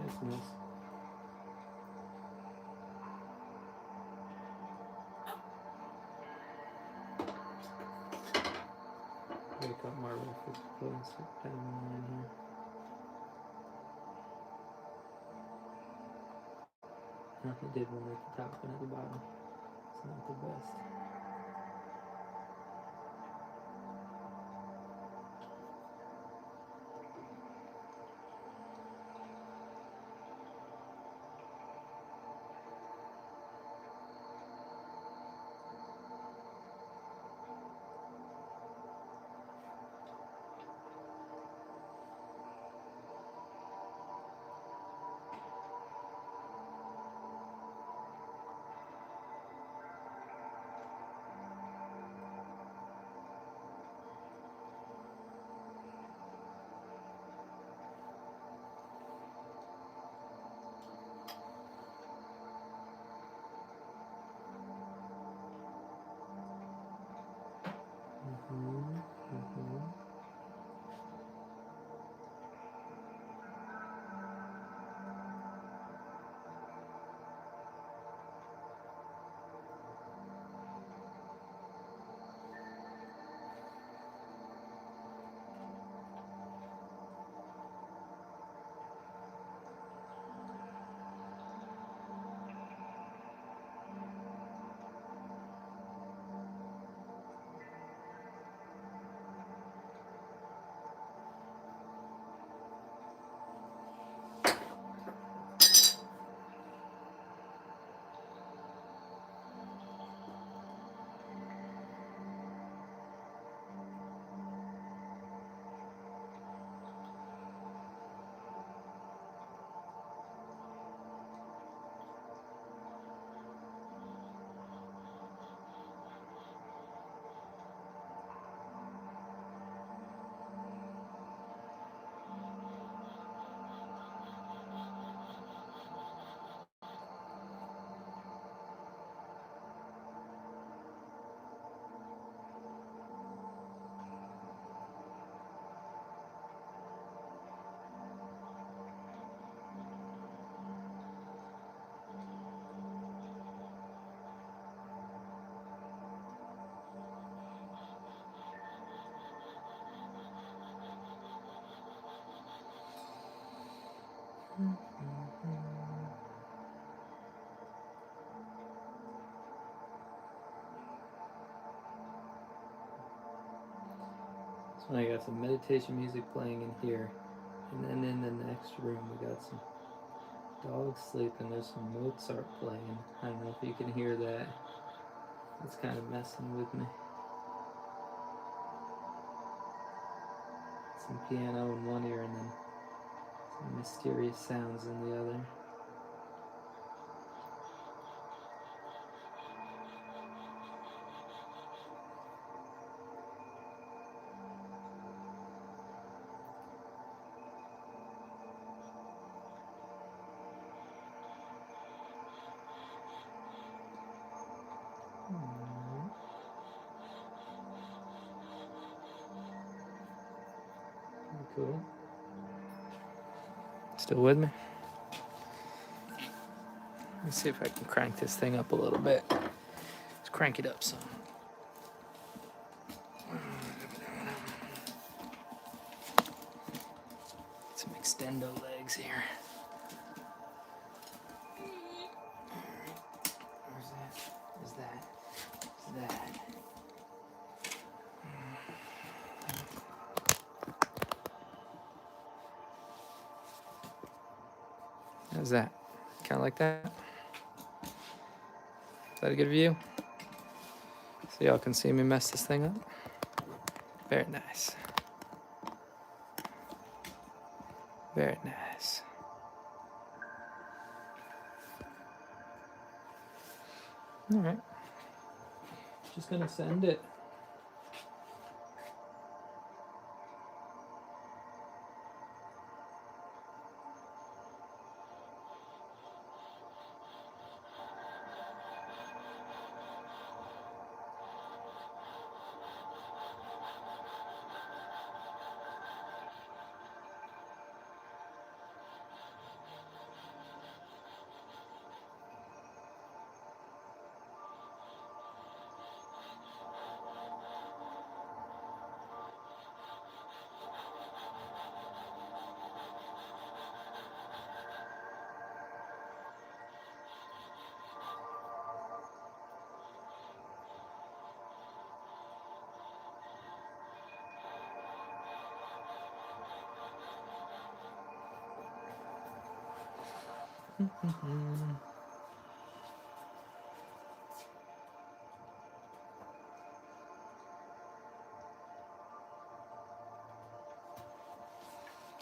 That's nice. Wake up Marvel for close down the line here. I did one at the top and at the bottom. It's not the best. So I got some meditation music playing in here, and then in the next room we got some dogs sleeping. There's some Mozart playing. I don't know if you can hear that. It's kind of messing with me. Some piano in one ear and then some mysterious sounds in the other. Cool. Still with me? Let me see if I can crank this thing up a little bit. Let's crank it up some. Some extendo legs here. Where's that? Where's that? Where's that? How's that? kind of like that. Is that a good view? So y'all can see me mess this thing up. Very nice. Very nice. All right. Just gonna send it.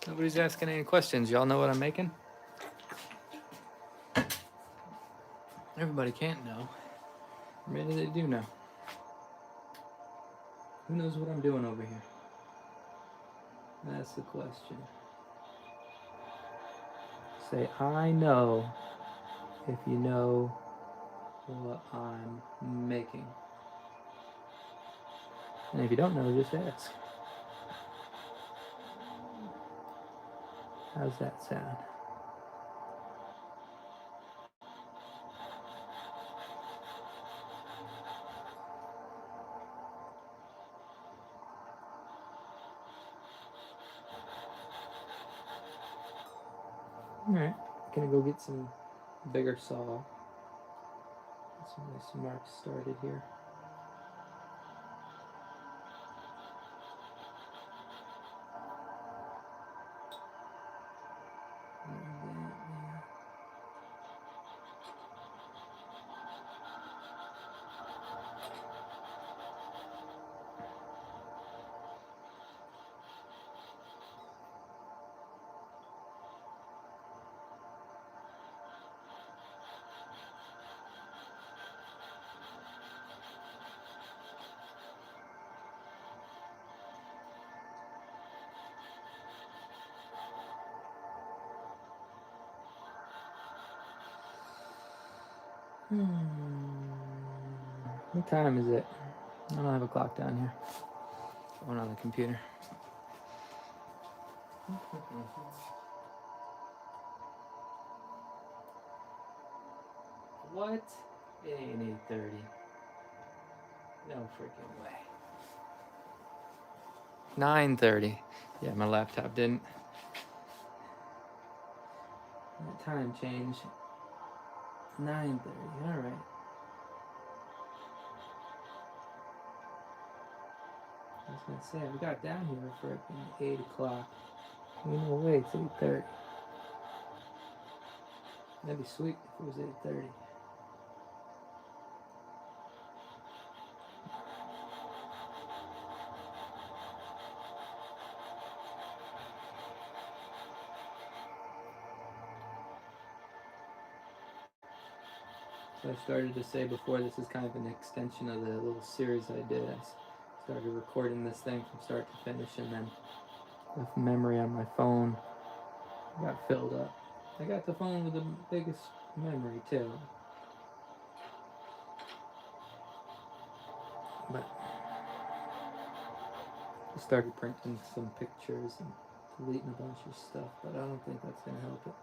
Nobody's asking any questions. Y'all know what I'm making? Everybody can't know. Or maybe they do know. Who knows what I'm doing over here? That's the question. Say, I know, if you know what I'm making. And if you don't know, just ask. How's that sound? Alright, gonna go get some bigger saw. Get some nice marks started here. What time is it? I don't have a clock down here. One on the computer. What? It ain't 8:30. No freaking way. 9:30. Yeah, my laptop didn't. That time change. 9:30. All right. I was gonna say we got down here for 8 o'clock. Ain't no way it's 8:30. That'd be sweet if it was 8:30. So I started to say before, this is kind of an extension of the little series I did. I started recording this thing from start to finish, and then with memory on my phone got filled up. I got the phone with the biggest memory too. But I started printing some pictures and deleting a bunch of stuff, but I don't think that's gonna help it.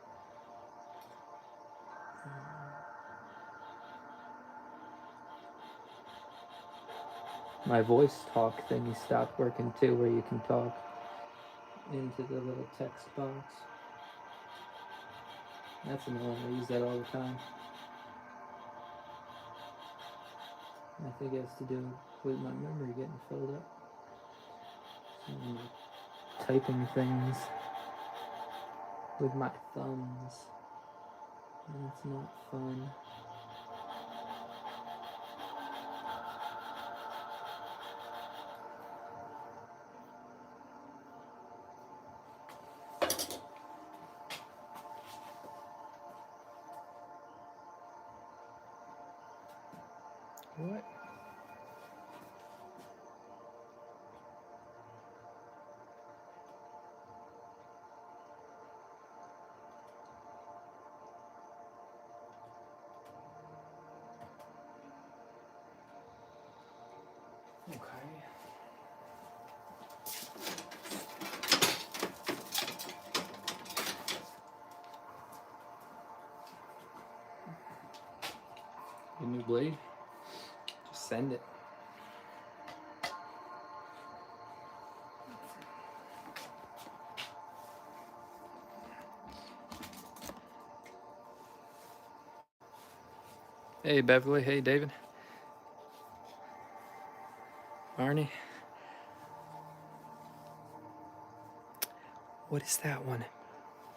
My voice talk thingy stopped working too, where you can talk into the little text box. That's annoying. I use that all the time. I think it has to do with my memory getting filled up. So I'm typing things with my thumbs. That's not fun. What? Okay. Your new blade? Just send it. Hey Beverly, hey David. Arnie. What is that one?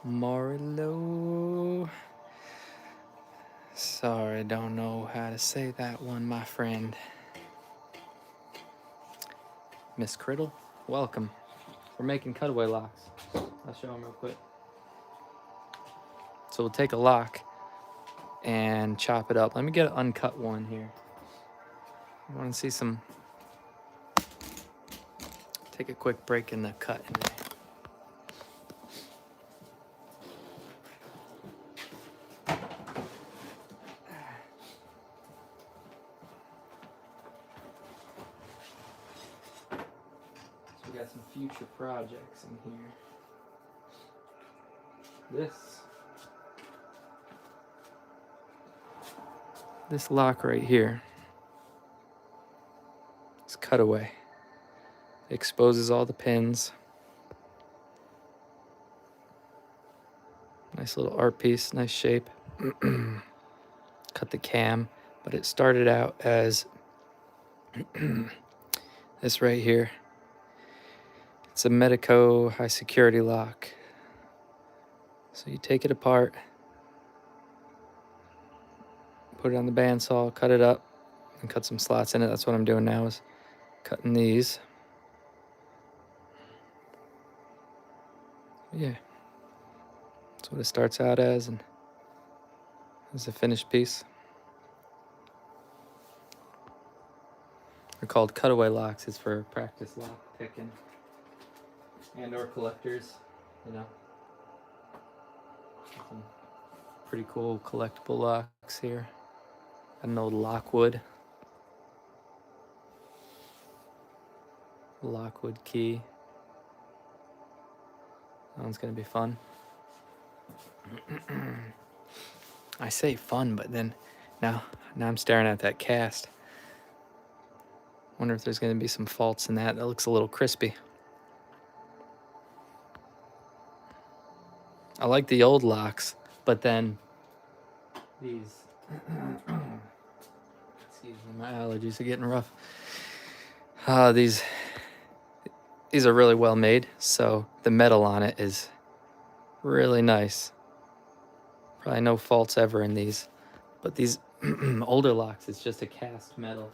Marlo. Sorry, don't know how to say that one, my friend. Miss Criddle, welcome. We're making cutaway locks. I'll show them real quick. So we'll take a lock and chop it up. Let me get an uncut one here. I want to see some. Take a quick break in the cut. So we got some future projects in here. This lock right here is cutaway. It exposes all the pins. Nice little art piece, nice shape. Cut the cam, but it started out as this right here. It's a Medico high security lock. So you take it apart, put it on the bandsaw, cut it up, and cut some slots in it. That's what I'm doing now, is cutting these. Yeah, that's what it starts out as, and as a finished piece. They're called cutaway locks. It's for practice lock picking and or collectors, you know. Some pretty cool collectible locks here. An old Lockwood key. That one's gonna be fun. I say fun, but then now I'm staring at that cast. Wonder if there's gonna be some faults in that. That looks a little crispy. I like the old locks, but then these excuse me, my allergies are getting rough. These are really well made, so the metal on it is really nice. Probably no faults ever in these, but these older locks, it's just a cast metal,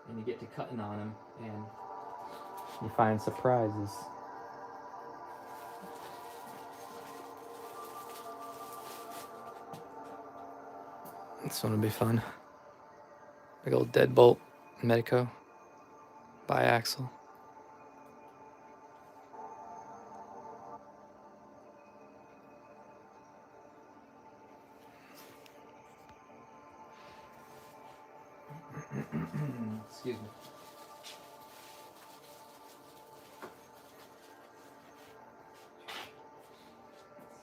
and you get to cutting on them, and you find surprises. This one will be fun. Big old deadbolt Medico biaxle. Excuse me.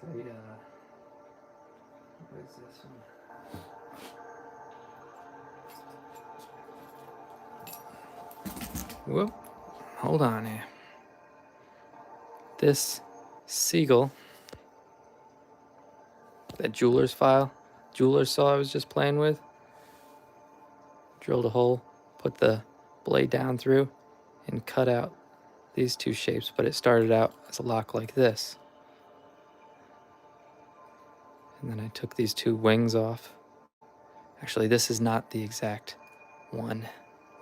Say, what is this one? Whoop. Hold on here. This Seagull, that jeweler's saw I was just playing with, drilled a hole, put the blade down through, and cut out these two shapes, but it started out as a lock like this. And then I took these two wings off. Actually, this is not the exact one,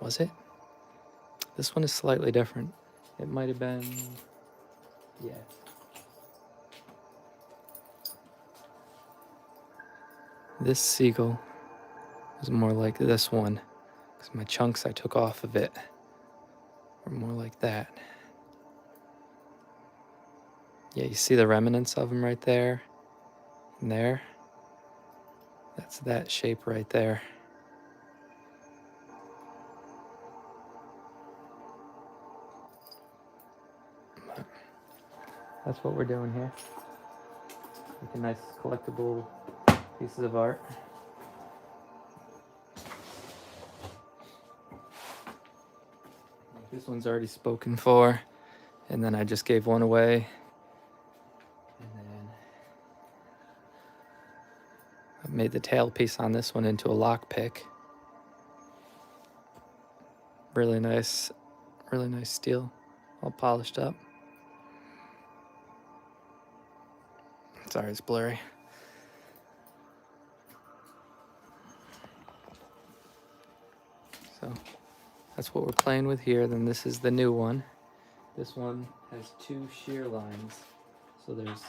was it? This one is slightly different. It might have been, yeah. This seagull is more like this one, because my chunks I took off of it were more like that. Yeah, you see the remnants of them right there and there? That's that shape right there. But that's what we're doing here. Making nice collectible pieces of art. This one's already spoken for, and then I just gave one away. And then I made the tail piece on this one into a lockpick. Really nice steel, all polished up. Sorry, it's blurry. So that's what we're playing with here. Then this is the new one. This one has two shear lines. So there's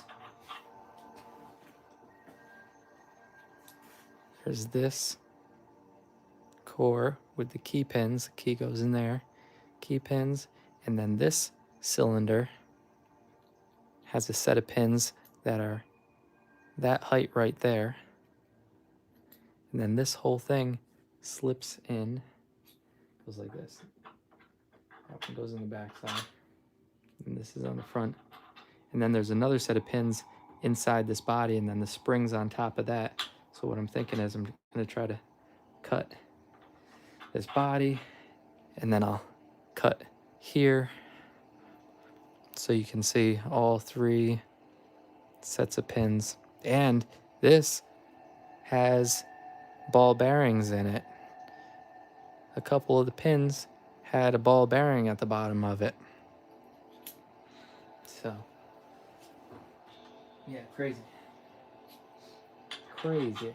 this core with the key pins. The key goes in there. Key pins. And then this cylinder has a set of pins that are that height right there. And then this whole thing slips in. Goes like this. That one goes in the back side. And this is on the front. And then there's another set of pins inside this body, and then the springs on top of that. So what I'm thinking is I'm going to try to cut this body, and then I'll cut here so you can see all three sets of pins. And this has ball bearings in it. A couple of the pins had a ball bearing at the bottom of it. So, yeah, crazy. Crazy.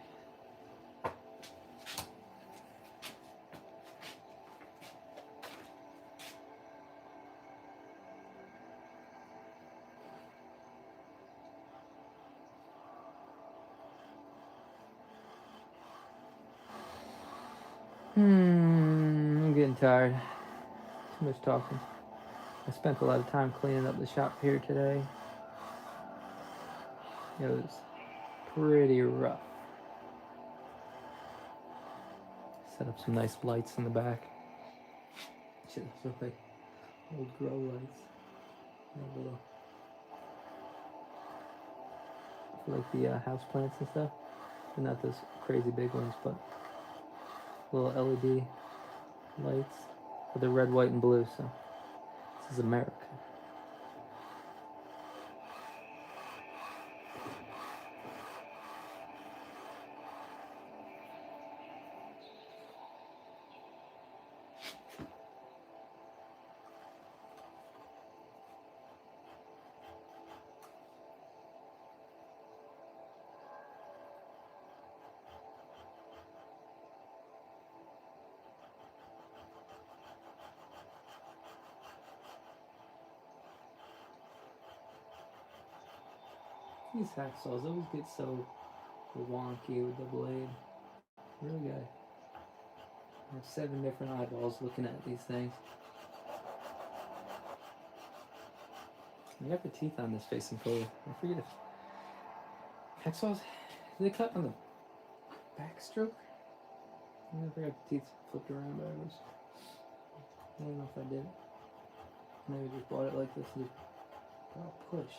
I'm getting tired. Too much talking. I spent a lot of time cleaning up the shop here today. It was pretty rough. Set up some nice lights in the back. Shit, those look like old grow lights. A little, for like the house plants and stuff. They're not those crazy big ones, but little LED lights with the red, white, and blue. So this is America. These hacksaws always get so wonky with the blade. Really got I have 7 different eyeballs looking at these things. I got the teeth on this facing forward. I forget if hacksaws, do they cut on the backstroke? I forgot the teeth flipped around backwards. I don't know if I did. Maybe just bought it like this and just push.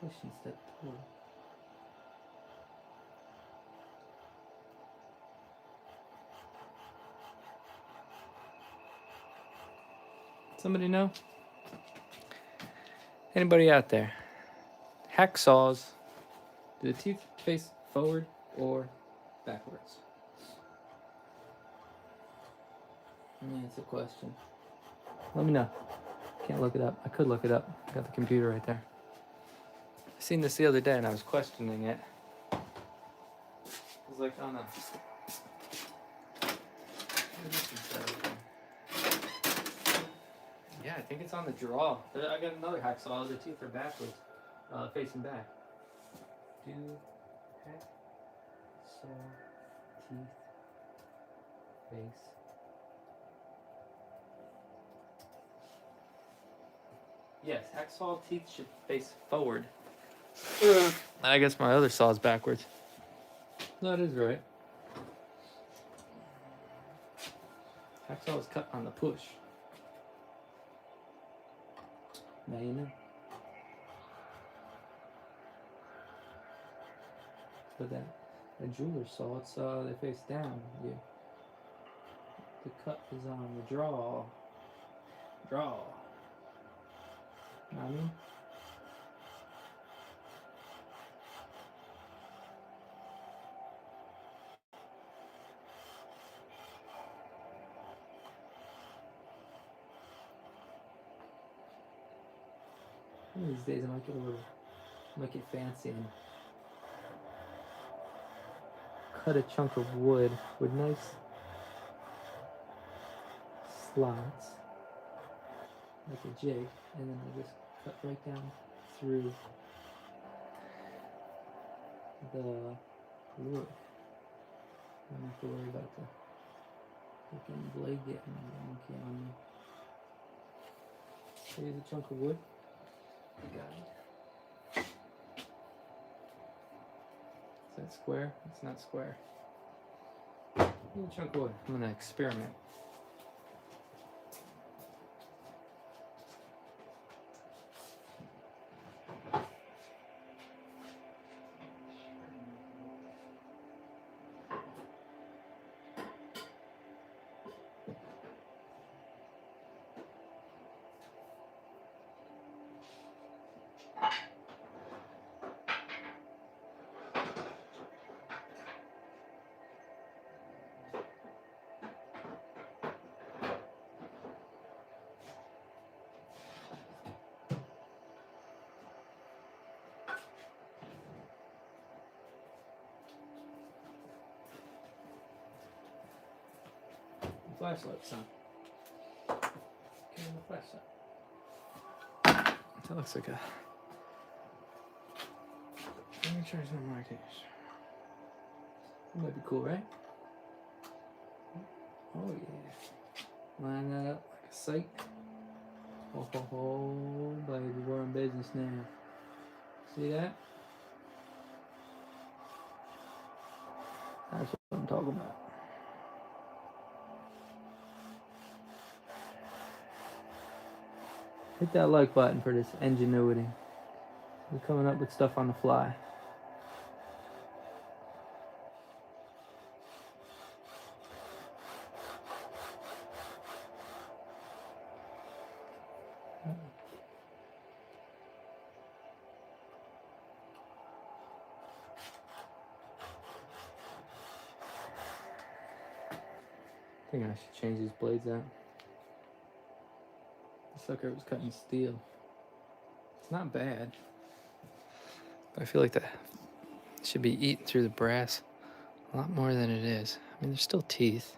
Push instead of pull. Somebody know? Anybody out there? Hacksaws, do the teeth face forward or backwards? Yeah, it's a question. Let me know. Can't look it up. I could look it up. I got the computer right there. I seen this the other day and I was questioning it. was like on a. Yeah, I think it's on the draw. I got another hacksaw. The teeth are backwards, facing back. Do hacksaw teeth face. Yes, hacksaw teeth should face forward. I guess my other saw is backwards. That is right. Hacksaw is cut on the push. Now you know. But that a jeweler's saw, it's they face down. Yeah. The cut is on the draw. Draw. Know what I mean? One of these days I might get a little, make it fancy and cut a chunk of wood with nice slots, like a jig, and then I just cut right down through the wood. I don't have to worry about the freaking blade getting wonky on me. Here's a chunk of wood. You got it. Is that square? It's not square. Here's a chunk of wood. I'm gonna experiment. Flashlight, son. Give me the flashlight. That looks like a. Let me try something like this. That might be cool, right? Oh yeah. Line that up like a sight. Oh ho ho, baby, we're in business now. See that? That's what I'm talking about. Hit that like button for this ingenuity. We're coming up with stuff on the fly. I think I should change these blades out. The sucker was cutting steel. It's not bad. But I feel like that should be eating through the brass a lot more than it is. I mean, there's still teeth.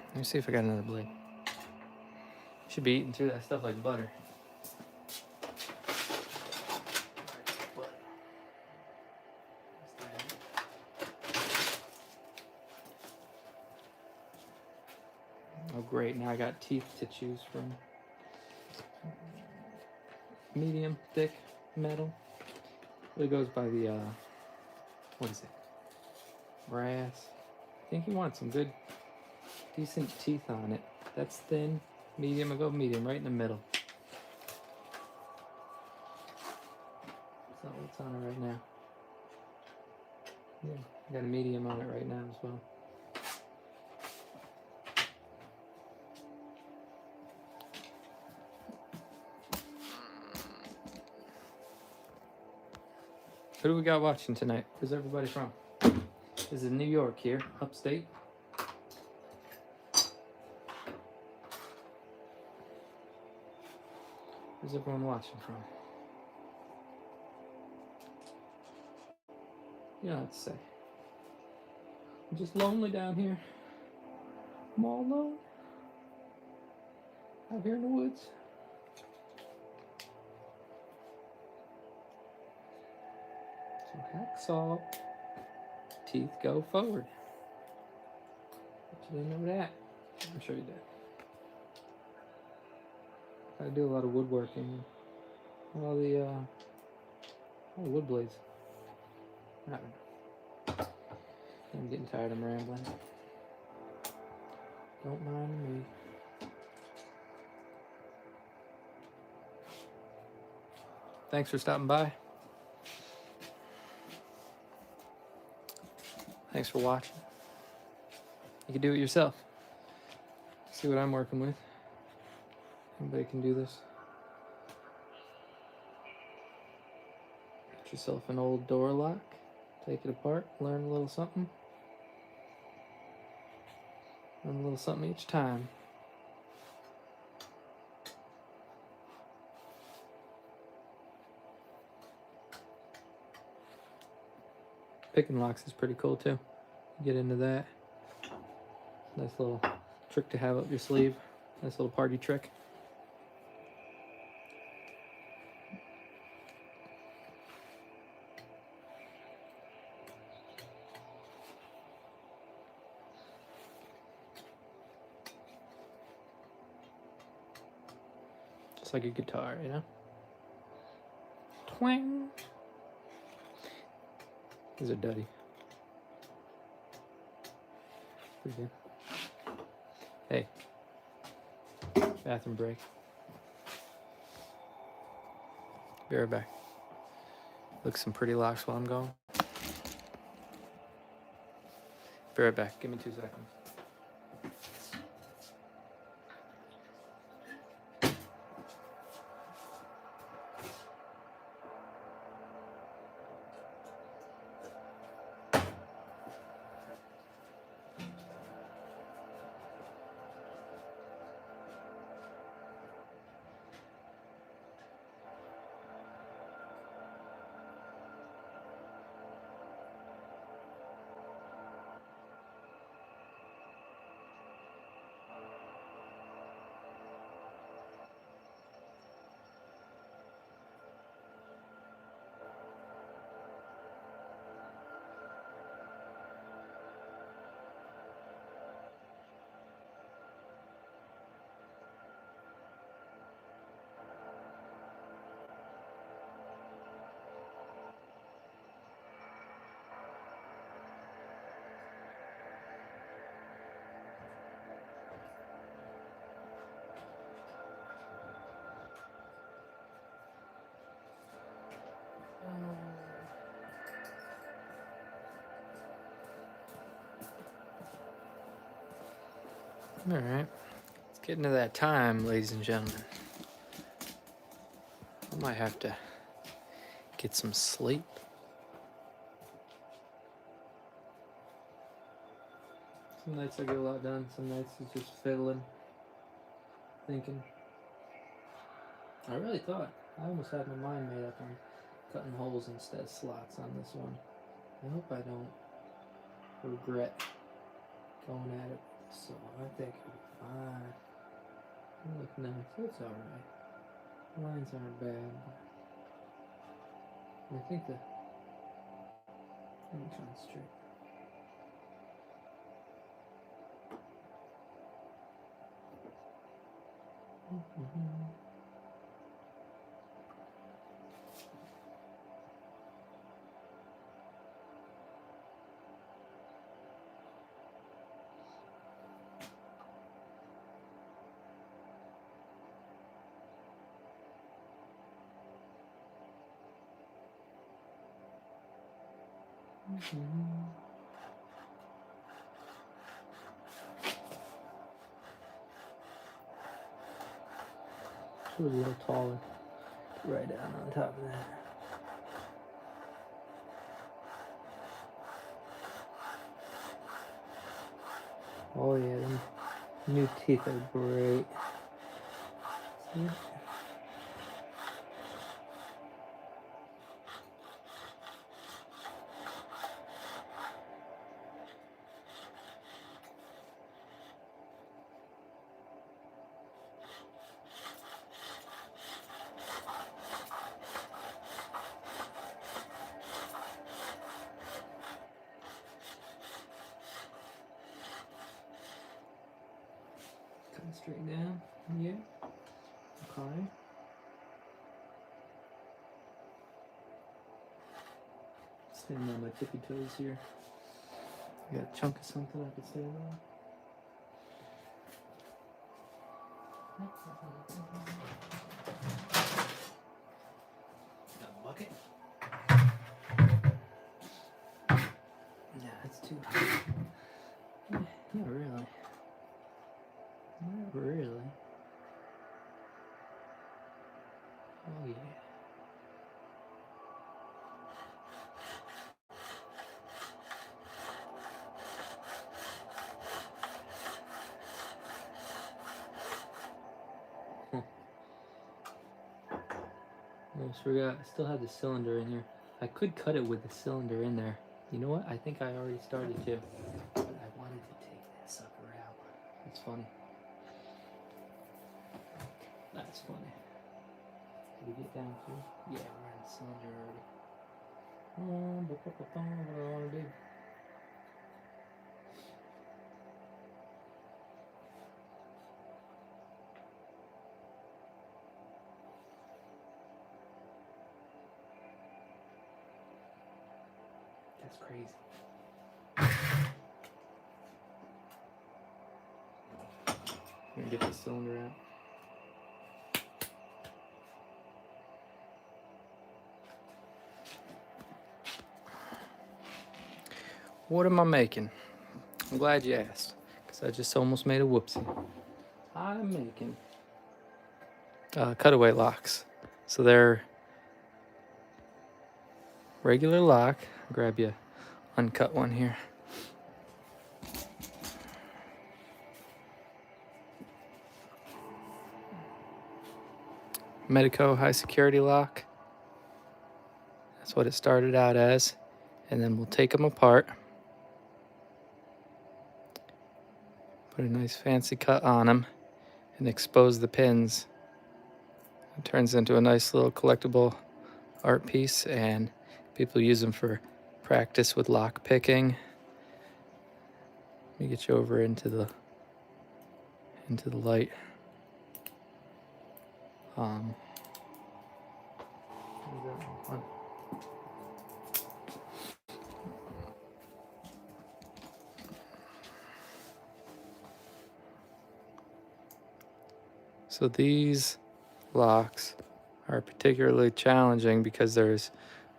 Let me see if I got another blade. Should be eating through that stuff like butter. Oh great, now I got teeth to choose from. Medium, thick, metal. It goes by the, what is it? Brass. I think you want some good, decent teeth on it. That's thin, medium, I go medium, right in the middle. So what's on it right now? Yeah, I got a medium on it right now as well. Who do we got watching tonight? Where's everybody from? This is New York here, upstate. Where's everyone watching from? You don't have to say. I'm just lonely down here. I'm all alone. Out here in the woods. So hacksaw. Teeth go forward. But you didn't know that. I'm sure you did. I do a lot of woodworking. All the wood blades. I don't know. I'm getting tired of rambling. Don't mind me. Thanks for stopping by. Thanks for watching. You can do it yourself. See what I'm working with. Anybody can do this. Get yourself an old door lock. Take it apart. Learn a little something. Learn a little something each time. Picking locks is pretty cool too. Get into that. Nice little trick to have up your sleeve. Nice little party trick. Just like a guitar, you know? Twang! These are duddy. Pretty good. Hey. Bathroom break. Be right back. Look some pretty locks while I'm gone. Be right back. Give me 2 seconds. All right, it's getting to that time, ladies and gentlemen. I might have to get some sleep. Some nights I get a lot done, some nights it's just fiddling, thinking. I really thought, I almost had my mind made up on cutting holes instead of slots on this one. I hope I don't regret going at it. So I think it'll be fine. Look nice, it's alright. Lines aren't bad. I think let me concentrate. She was a little taller. Right down on top of that. Oh yeah, them new teeth are great. See? straight down. Yeah. Okay. Standing on my tippy toes here. I got a chunk of something I could stand on. Got a bucket? Yeah, it's too hot. Not really. Not really. Oh yeah. Almost forgot. I still have the cylinder in here. I could cut it with the cylinder in there. You know what? I think I already started to. But I wanted to take that sucker out. That's funny. That's funny. Did we get down to? Yeah, we're in the cylinder already. What do I want to do? That's crazy. I'm gonna get the cylinder out. What am I making? I'm glad you asked, because I just almost made a whoopsie. I'm making cutaway locks. So they're regular lock. I'll grab you uncut one here. Medico high security lock. That's what it started out as. And then we'll take them apart. Put a nice fancy cut on them and expose the pins. It turns into a nice little collectible art piece, and people use them for practice with lock picking. Let me get you over into the light. So these locks are particularly challenging because there's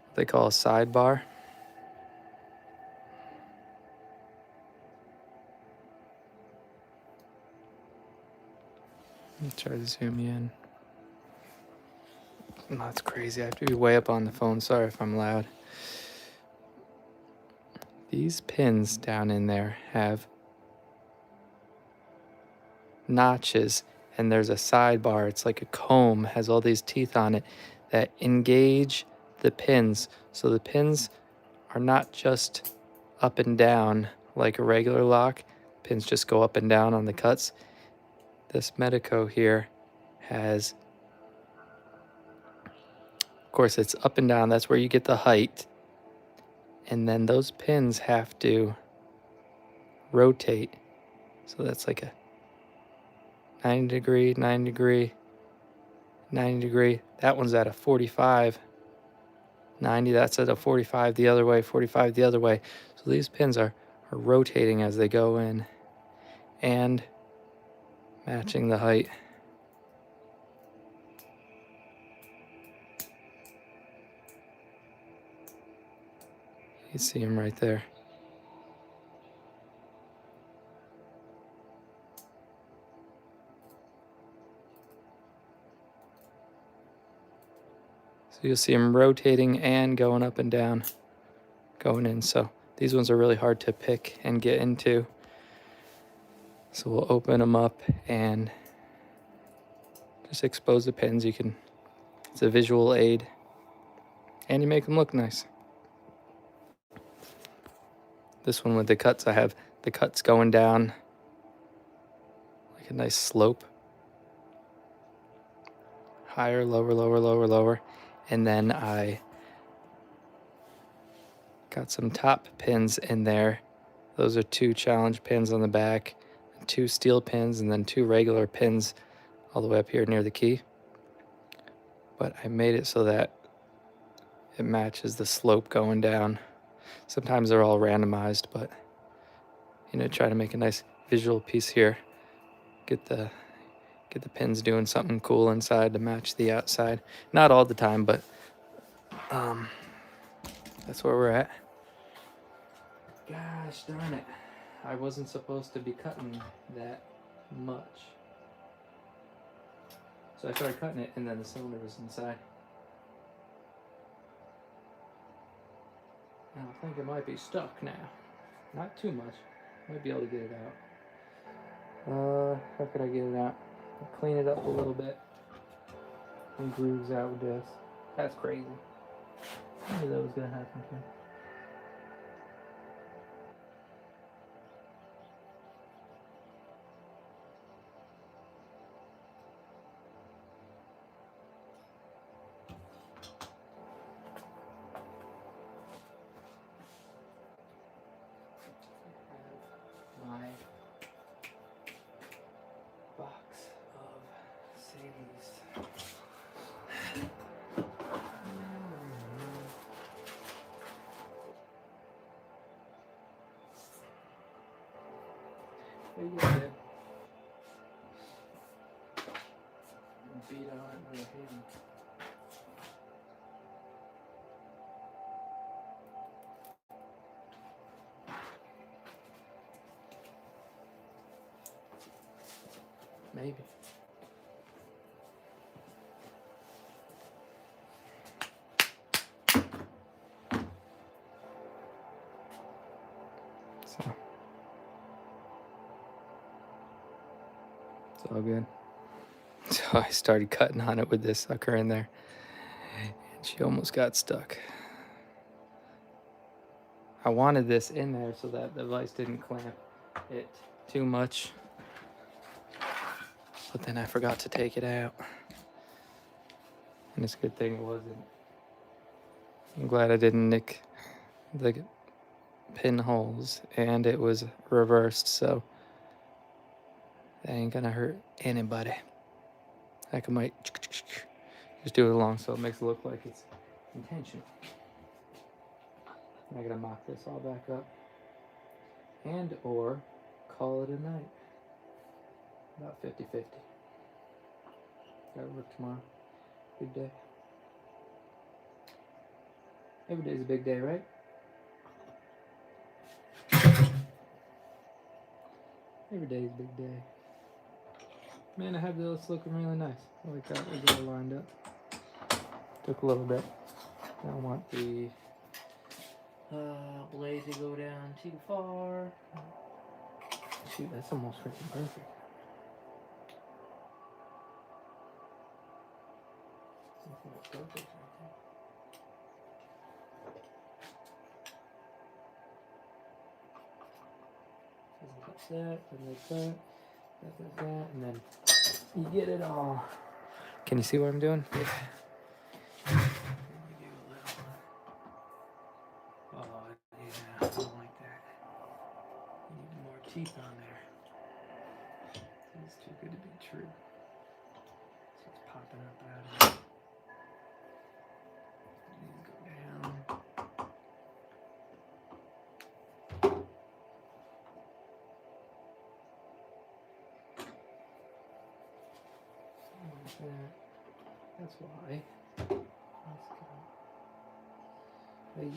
what they call a sidebar. Let me try to zoom you in. Oh, that's crazy. I have to be way up on the phone. Sorry if I'm loud. These pins down in there have notches, and there's a sidebar. It's like a comb, has all these teeth on it that engage the pins. So the pins are not just up and down like a regular lock. Pins just go up and down on the cuts. This Medico here has, of course, it's up and down. That's where you get the height. And then those pins have to rotate. So that's like a 90 degree, 90 degree, 90 degree. That one's at a 45, 90. That's at a 45 the other way, 45 the other way. So these pins are rotating as they go in and matching the height. You see them right there. So you'll see them rotating and going up and down, going in. So these ones are really hard to pick and get into. So we'll open them up and just expose the pins. It's a visual aid, and you make them look nice. This one with the cuts, I have the cuts going down like a nice slope. Higher, lower, lower, lower, lower. And then I got some top pins in there. Those are 2 challenge pins on the back. 2 steel pins and then 2 regular pins all the way up here near the key. But I made it so that it matches the slope going down. Sometimes they're all randomized, but try to make a nice visual piece here. Get the pins doing something cool inside to match the outside. Not all the time, but that's where we're at. Gosh darn it. I wasn't supposed to be cutting that much. So I started cutting it and then the cylinder was inside. I think it might be stuck now. Not too much. Might be able to get it out. How could I get it out? I'll clean it up a little bit. And grooves out with this. That's crazy. I knew that was gonna happen too. My box of CDs. What you gonna do? Beat on it with a hand. Maybe. So it's all good. So I started cutting on it with this sucker in there, and she almost got stuck. I wanted this in there so that the vise didn't clamp it too much, but then I forgot to take it out. And it's a good thing it wasn't. I'm glad I didn't nick the pinholes, and it was reversed, so that ain't gonna hurt anybody. I might just do it along so it makes it look like it's intentional. I gotta mop this all back up and or call it a night. About 50-50. Gotta work tomorrow. Big day. Every day's a big day, right? Every day's a big day. Man, I have this looking really nice. I like that. It's all lined up. Took a little bit. I don't want the blade to go down too far. Shoot, that's almost freaking perfect. That's perfect right there. Like that, and then you get it all. Can you see what I'm doing? Yeah. Oh, yeah, I don't like that. You need more teeth on there. It's too good to be true. So it's popping up out of it. Go down. Like that. That's why. Let's go. Yeah.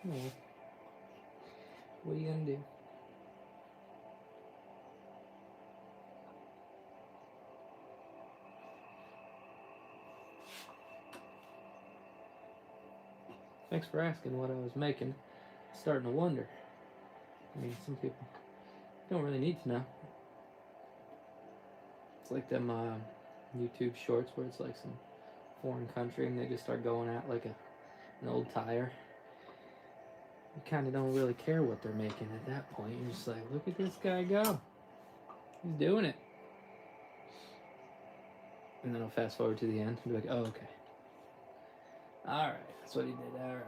Oh. What are you gonna do? Thanks for asking what I was making. Starting to wonder. I mean, some people don't really need to know. It's like them YouTube shorts where it's like some foreign country and they just start going at like an old tire. You kind of don't really care what they're making at that point. You're just like, look at this guy go. He's doing it. And then I'll fast forward to the end and be like, oh, okay. All right, that's what he did. All right.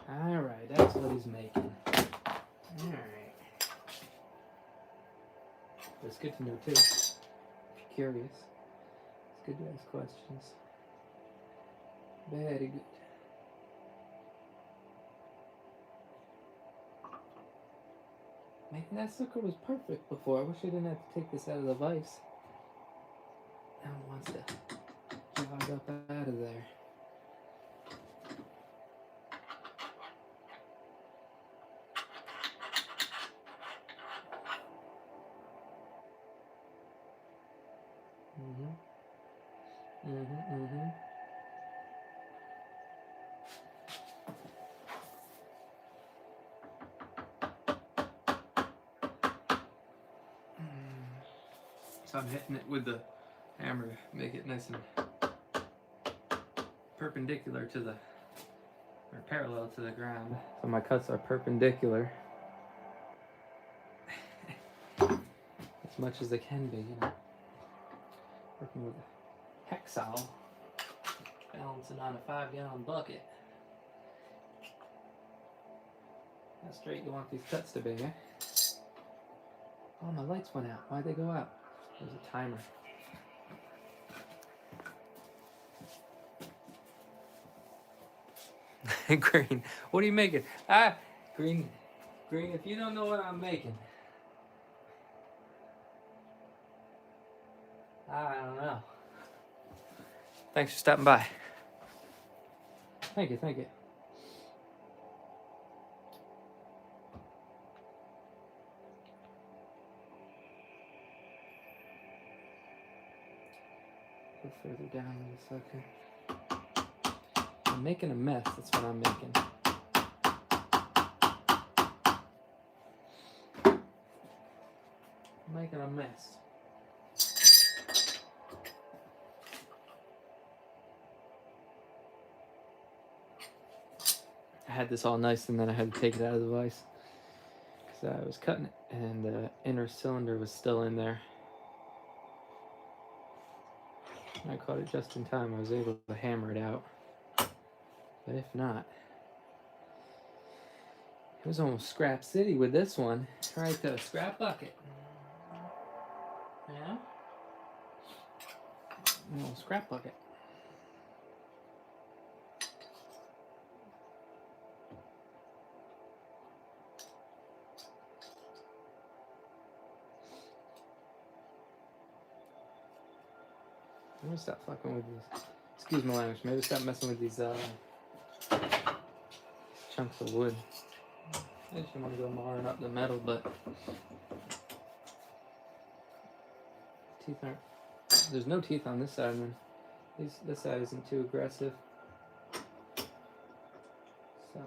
All right, that's what he's making. All right. But it's good to know too. If you're curious, it's good to ask questions. Very good. Man, that sucker was perfect before. I wish I didn't have to take this out of the vise. Now it wants to jog up out of there. Mm-hmm. So I'm hitting it with the hammer to make it nice and perpendicular to the, or parallel to the ground. So my cuts are perpendicular. As much as they can be, you know. Working with a hacksaw, balancing on a 5-gallon bucket. How straight you want these cuts to be, eh? Oh, my lights went out. Why'd they go out? There's a timer. Green, what are you making? Green, if you don't know what I'm making, I don't know. Thanks for stopping by. Thank you. Go further down in a second. I'm making a mess, that's what I'm making. I'm making a mess. I had this all nice and then I had to take it out of the vise because I was cutting it and the inner cylinder was still in there. I caught it just in time. I was able to hammer it out. But if not, it was almost scrap city with this one. Right to a scrap bucket. Yeah? No, scrap bucket. I'm gonna stop fucking with these. Excuse my language. Maybe stop messing with these chunks of wood. I just want to go marring up the metal, but teeth aren't. There's no teeth on this side, and this side isn't too aggressive. So.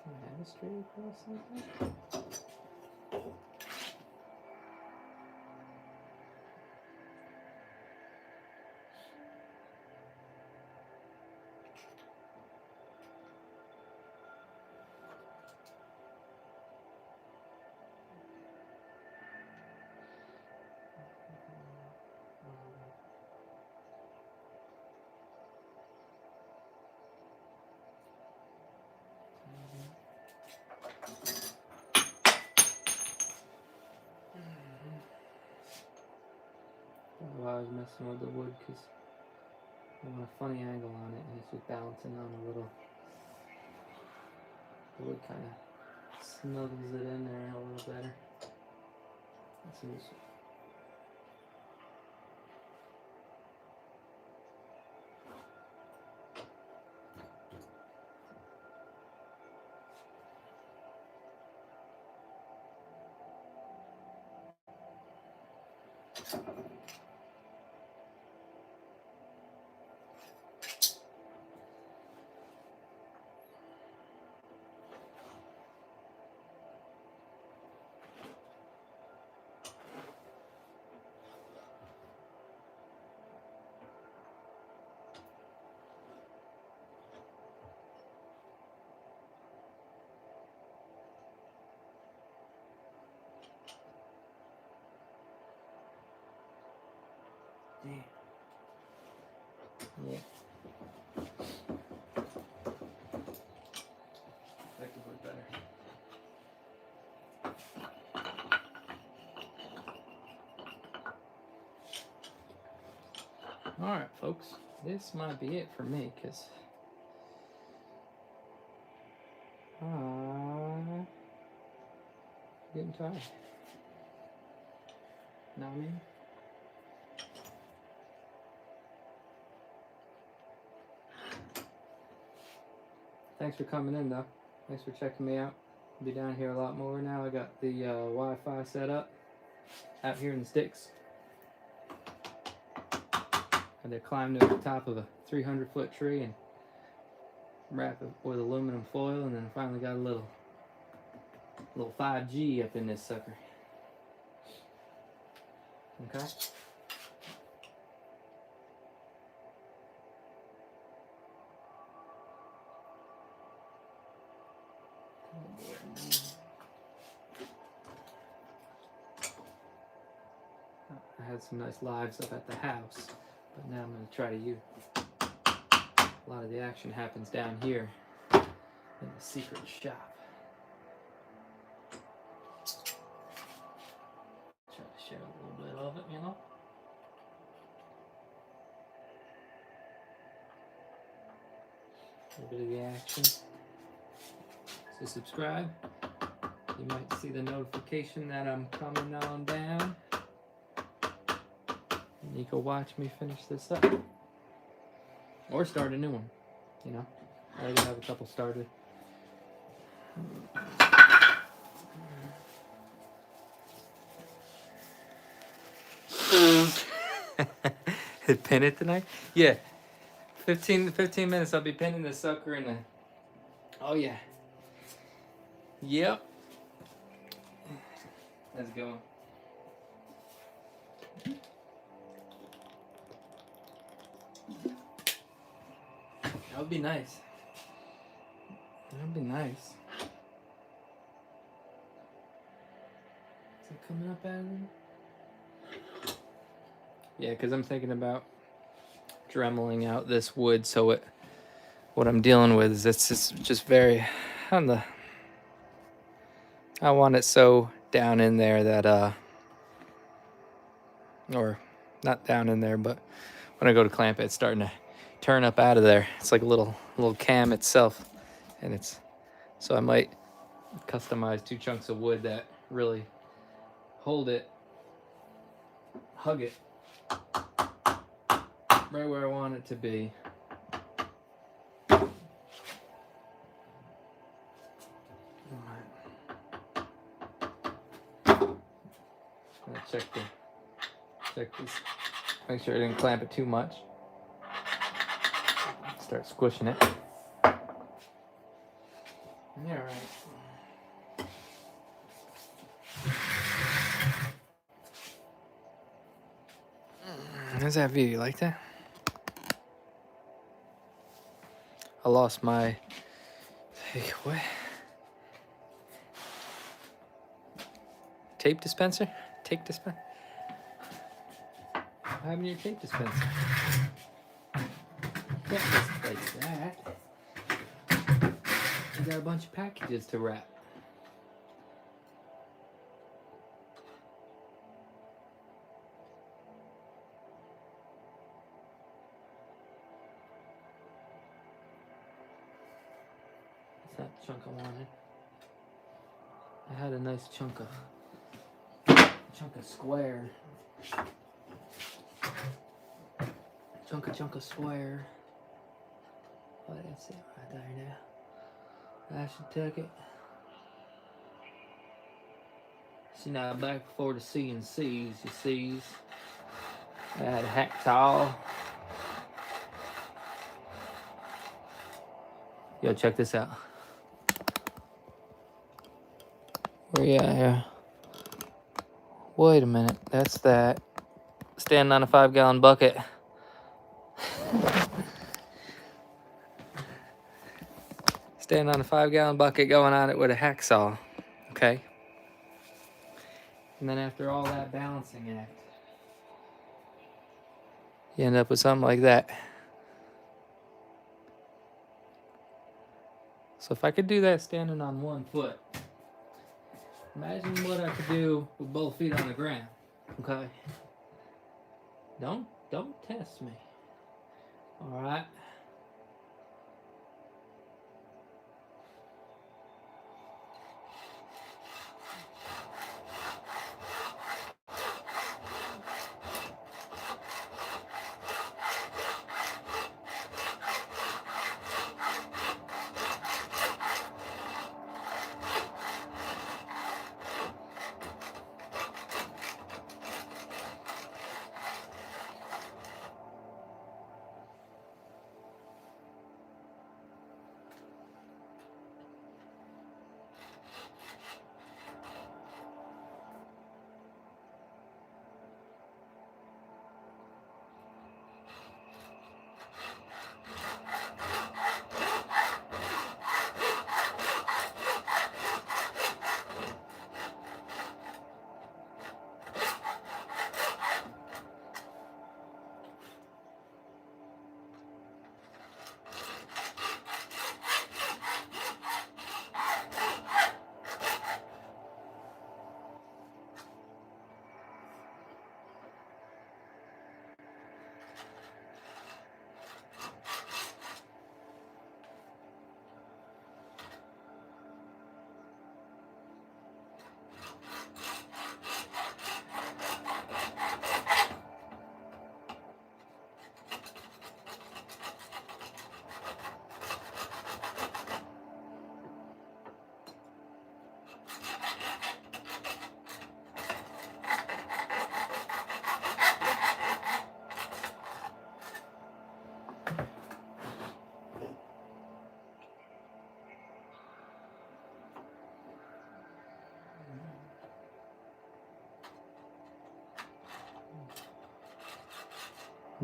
Can I have a straight across like that? While I was messing with the wood because I want a funny angle on it and it's just balancing on a little. The wood kind of snuggles it in there a little better. Let's see this. Alright, folks. This might be it for me, because I'm getting tired. Know what I mean? Thanks for coming in, though. Thanks for checking me out. I'll be down here a lot more now. I got the Wi-Fi set up out here in the sticks. Had to climb to the top of a 300-foot tree and wrap it with aluminum foil, and then I finally got a little 5G up in this sucker. Okay. I had some nice lives up at the house, but now I'm going to try to use. A lot of the action happens down here in the secret shop. Try to share a little bit of it, you know? A little bit of the action. So subscribe. You might see the notification that I'm coming on down. And you can watch me finish this up. Or start a new one, you know? I already have a couple started. Pin it tonight? Yeah. 15 minutes I'll be pinning this sucker in a... Oh yeah. Yep. Let's go. That would be nice. That would be nice. Is it coming up out of there? Yeah, because I'm thinking about dremeling out this wood, so what I'm dealing with is it's just very on the... I want it so down in there that or not down in there, but when I go to clamp it, it's starting to turn up out of there. It's like a little cam itself, and it's so I might customize 2 chunks of wood that really hold it, hug it right where I want it to be. Check this. Make sure I didn't clamp it too much. Start squishing it. Yeah, right. How's that view? You like that? I lost my... Hey, what? Tape dispenser? Tape dispenser? What happened to your tape dispenser? You can't misplace that. You got a bunch of packages to wrap. That's not the chunk I wanted. I had a nice chunk of square. Chunk of square. Oh, that's it right there now. I should take it. See, now back before the CNCs, you see, I had a Hacksaw. Yo, check this out. Where you at here? Wait a minute, that's that. Standing on a 5-gallon bucket. Standing on a 5-gallon bucket, going on it with a hacksaw. Okay? And then after all that balancing act, you end up with something like that. So if I could do that standing on 1 foot, imagine what I could do with both feet on the ground. Okay? Don't test me. All right.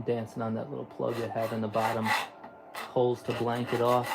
Dancing on that little plug it had in the bottom holes to blank it off.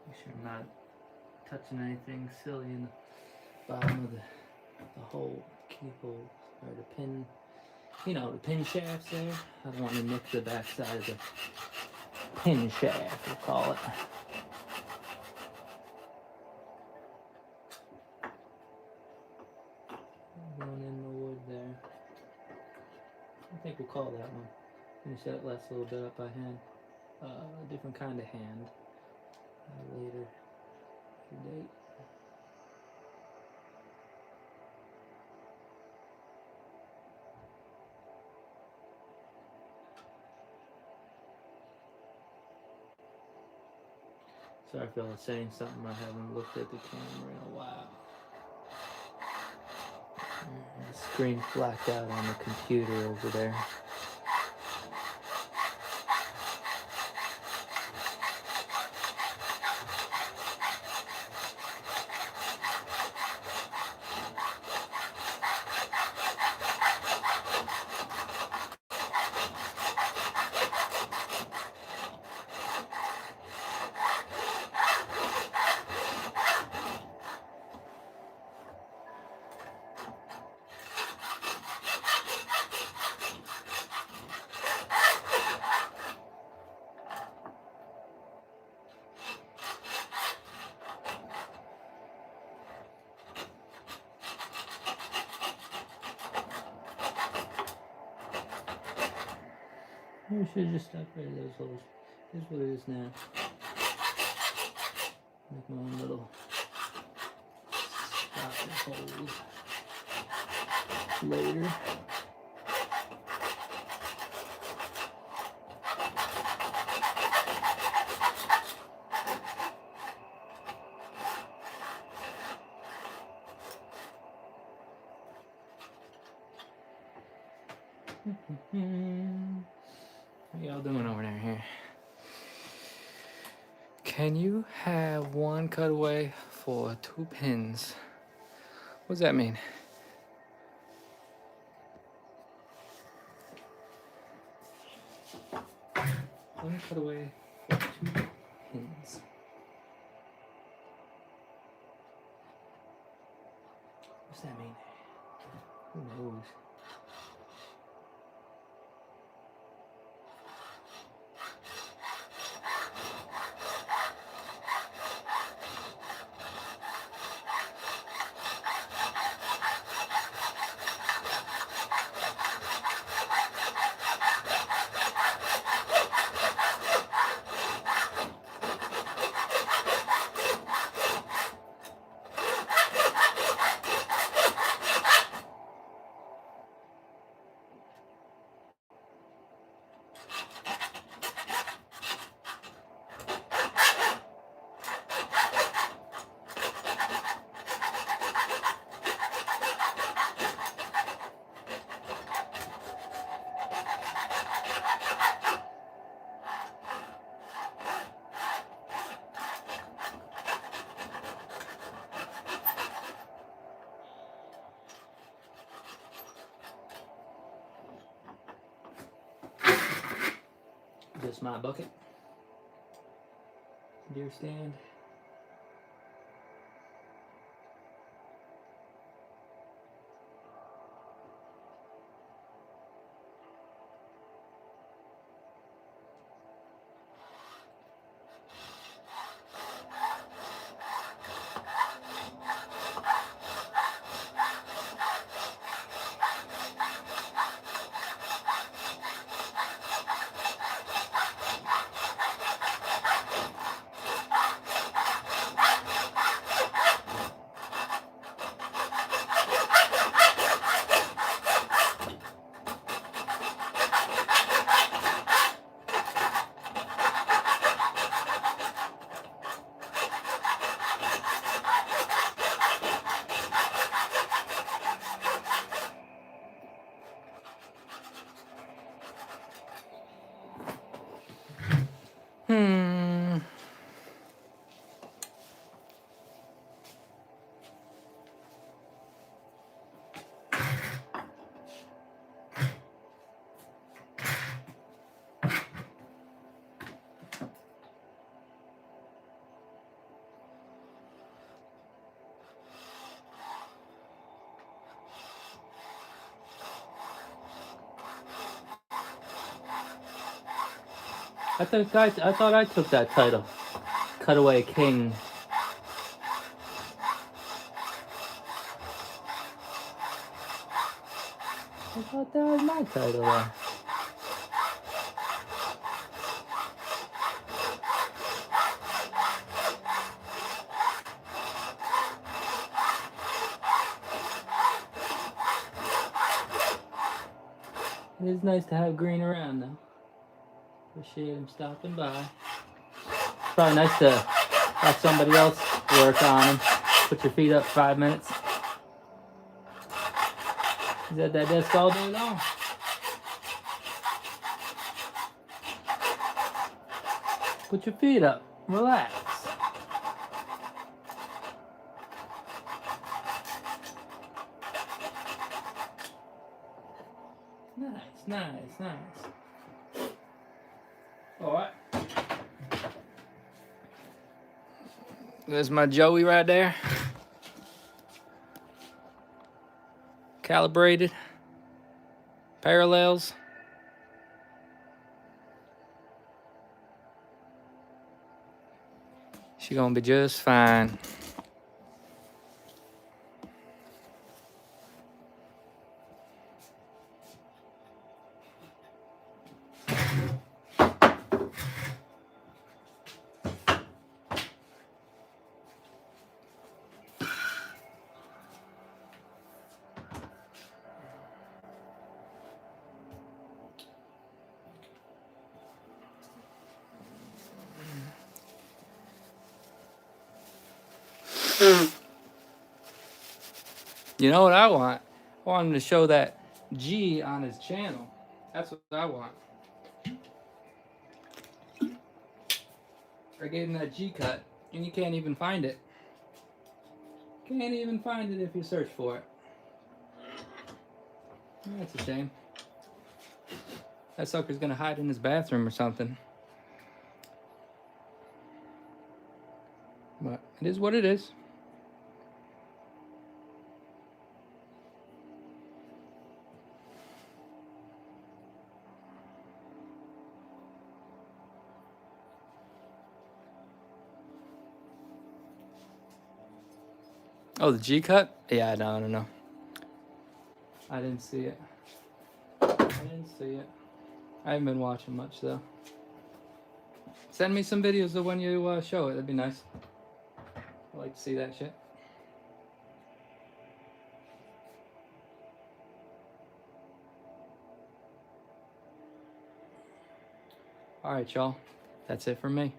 Make sure I'm not touching anything silly in the bottom of the hole, keyhole, or the pin, the pin shafts there. I don't want to nick the backside of the pin shaft, we'll call it. Going in the wood there. I think we'll call that one. Finish that last little bit up by hand. A different kind of hand. Later date. Sorry if I was saying something. I haven't looked at the camera in a while. The screen blacked out on the computer over there. We should have just stopped right at those holes. Here's what it is now. Make my own little stop holes later. How y'all doing over there here? Can you have one cutaway for 2 pins? What does that mean? One cutaway for 2 pins. What's that mean? Who knows? Just my bucket. Deer stand. I thought I took that title. Cutaway King. I thought that was my title there. It is nice to have green around though. Appreciate him stopping by. Probably nice to have somebody else work on him. Put your feet up 5 minutes. He's at that desk all day long. Put your feet up. Relax. Nice. Alright. There's my Joey right there. Calibrated. Parallels. She's gonna be just fine. You know what I want? I want him to show that G on his channel. That's what I want. I gave him that G cut, and you can't even find it. Can't even find it if you search for it. That's a shame. That sucker's gonna hide in his bathroom or something. But it is what it is. Oh, the G cut? Yeah, no. I didn't see it. I haven't been watching much though. Send me some videos of when you show it. That'd be nice. I like to see that shit. All right, y'all. That's it for me.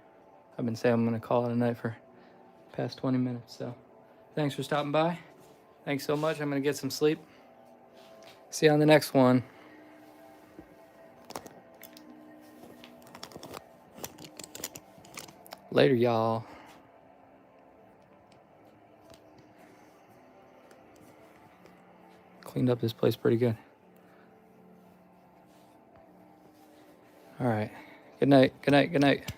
I've been saying I'm gonna call it a night for the past 20 minutes. So, thanks for stopping by. Thanks so much. I'm gonna get some sleep. See you on the next one. Later, y'all. Cleaned up this place pretty good. All right. Good night.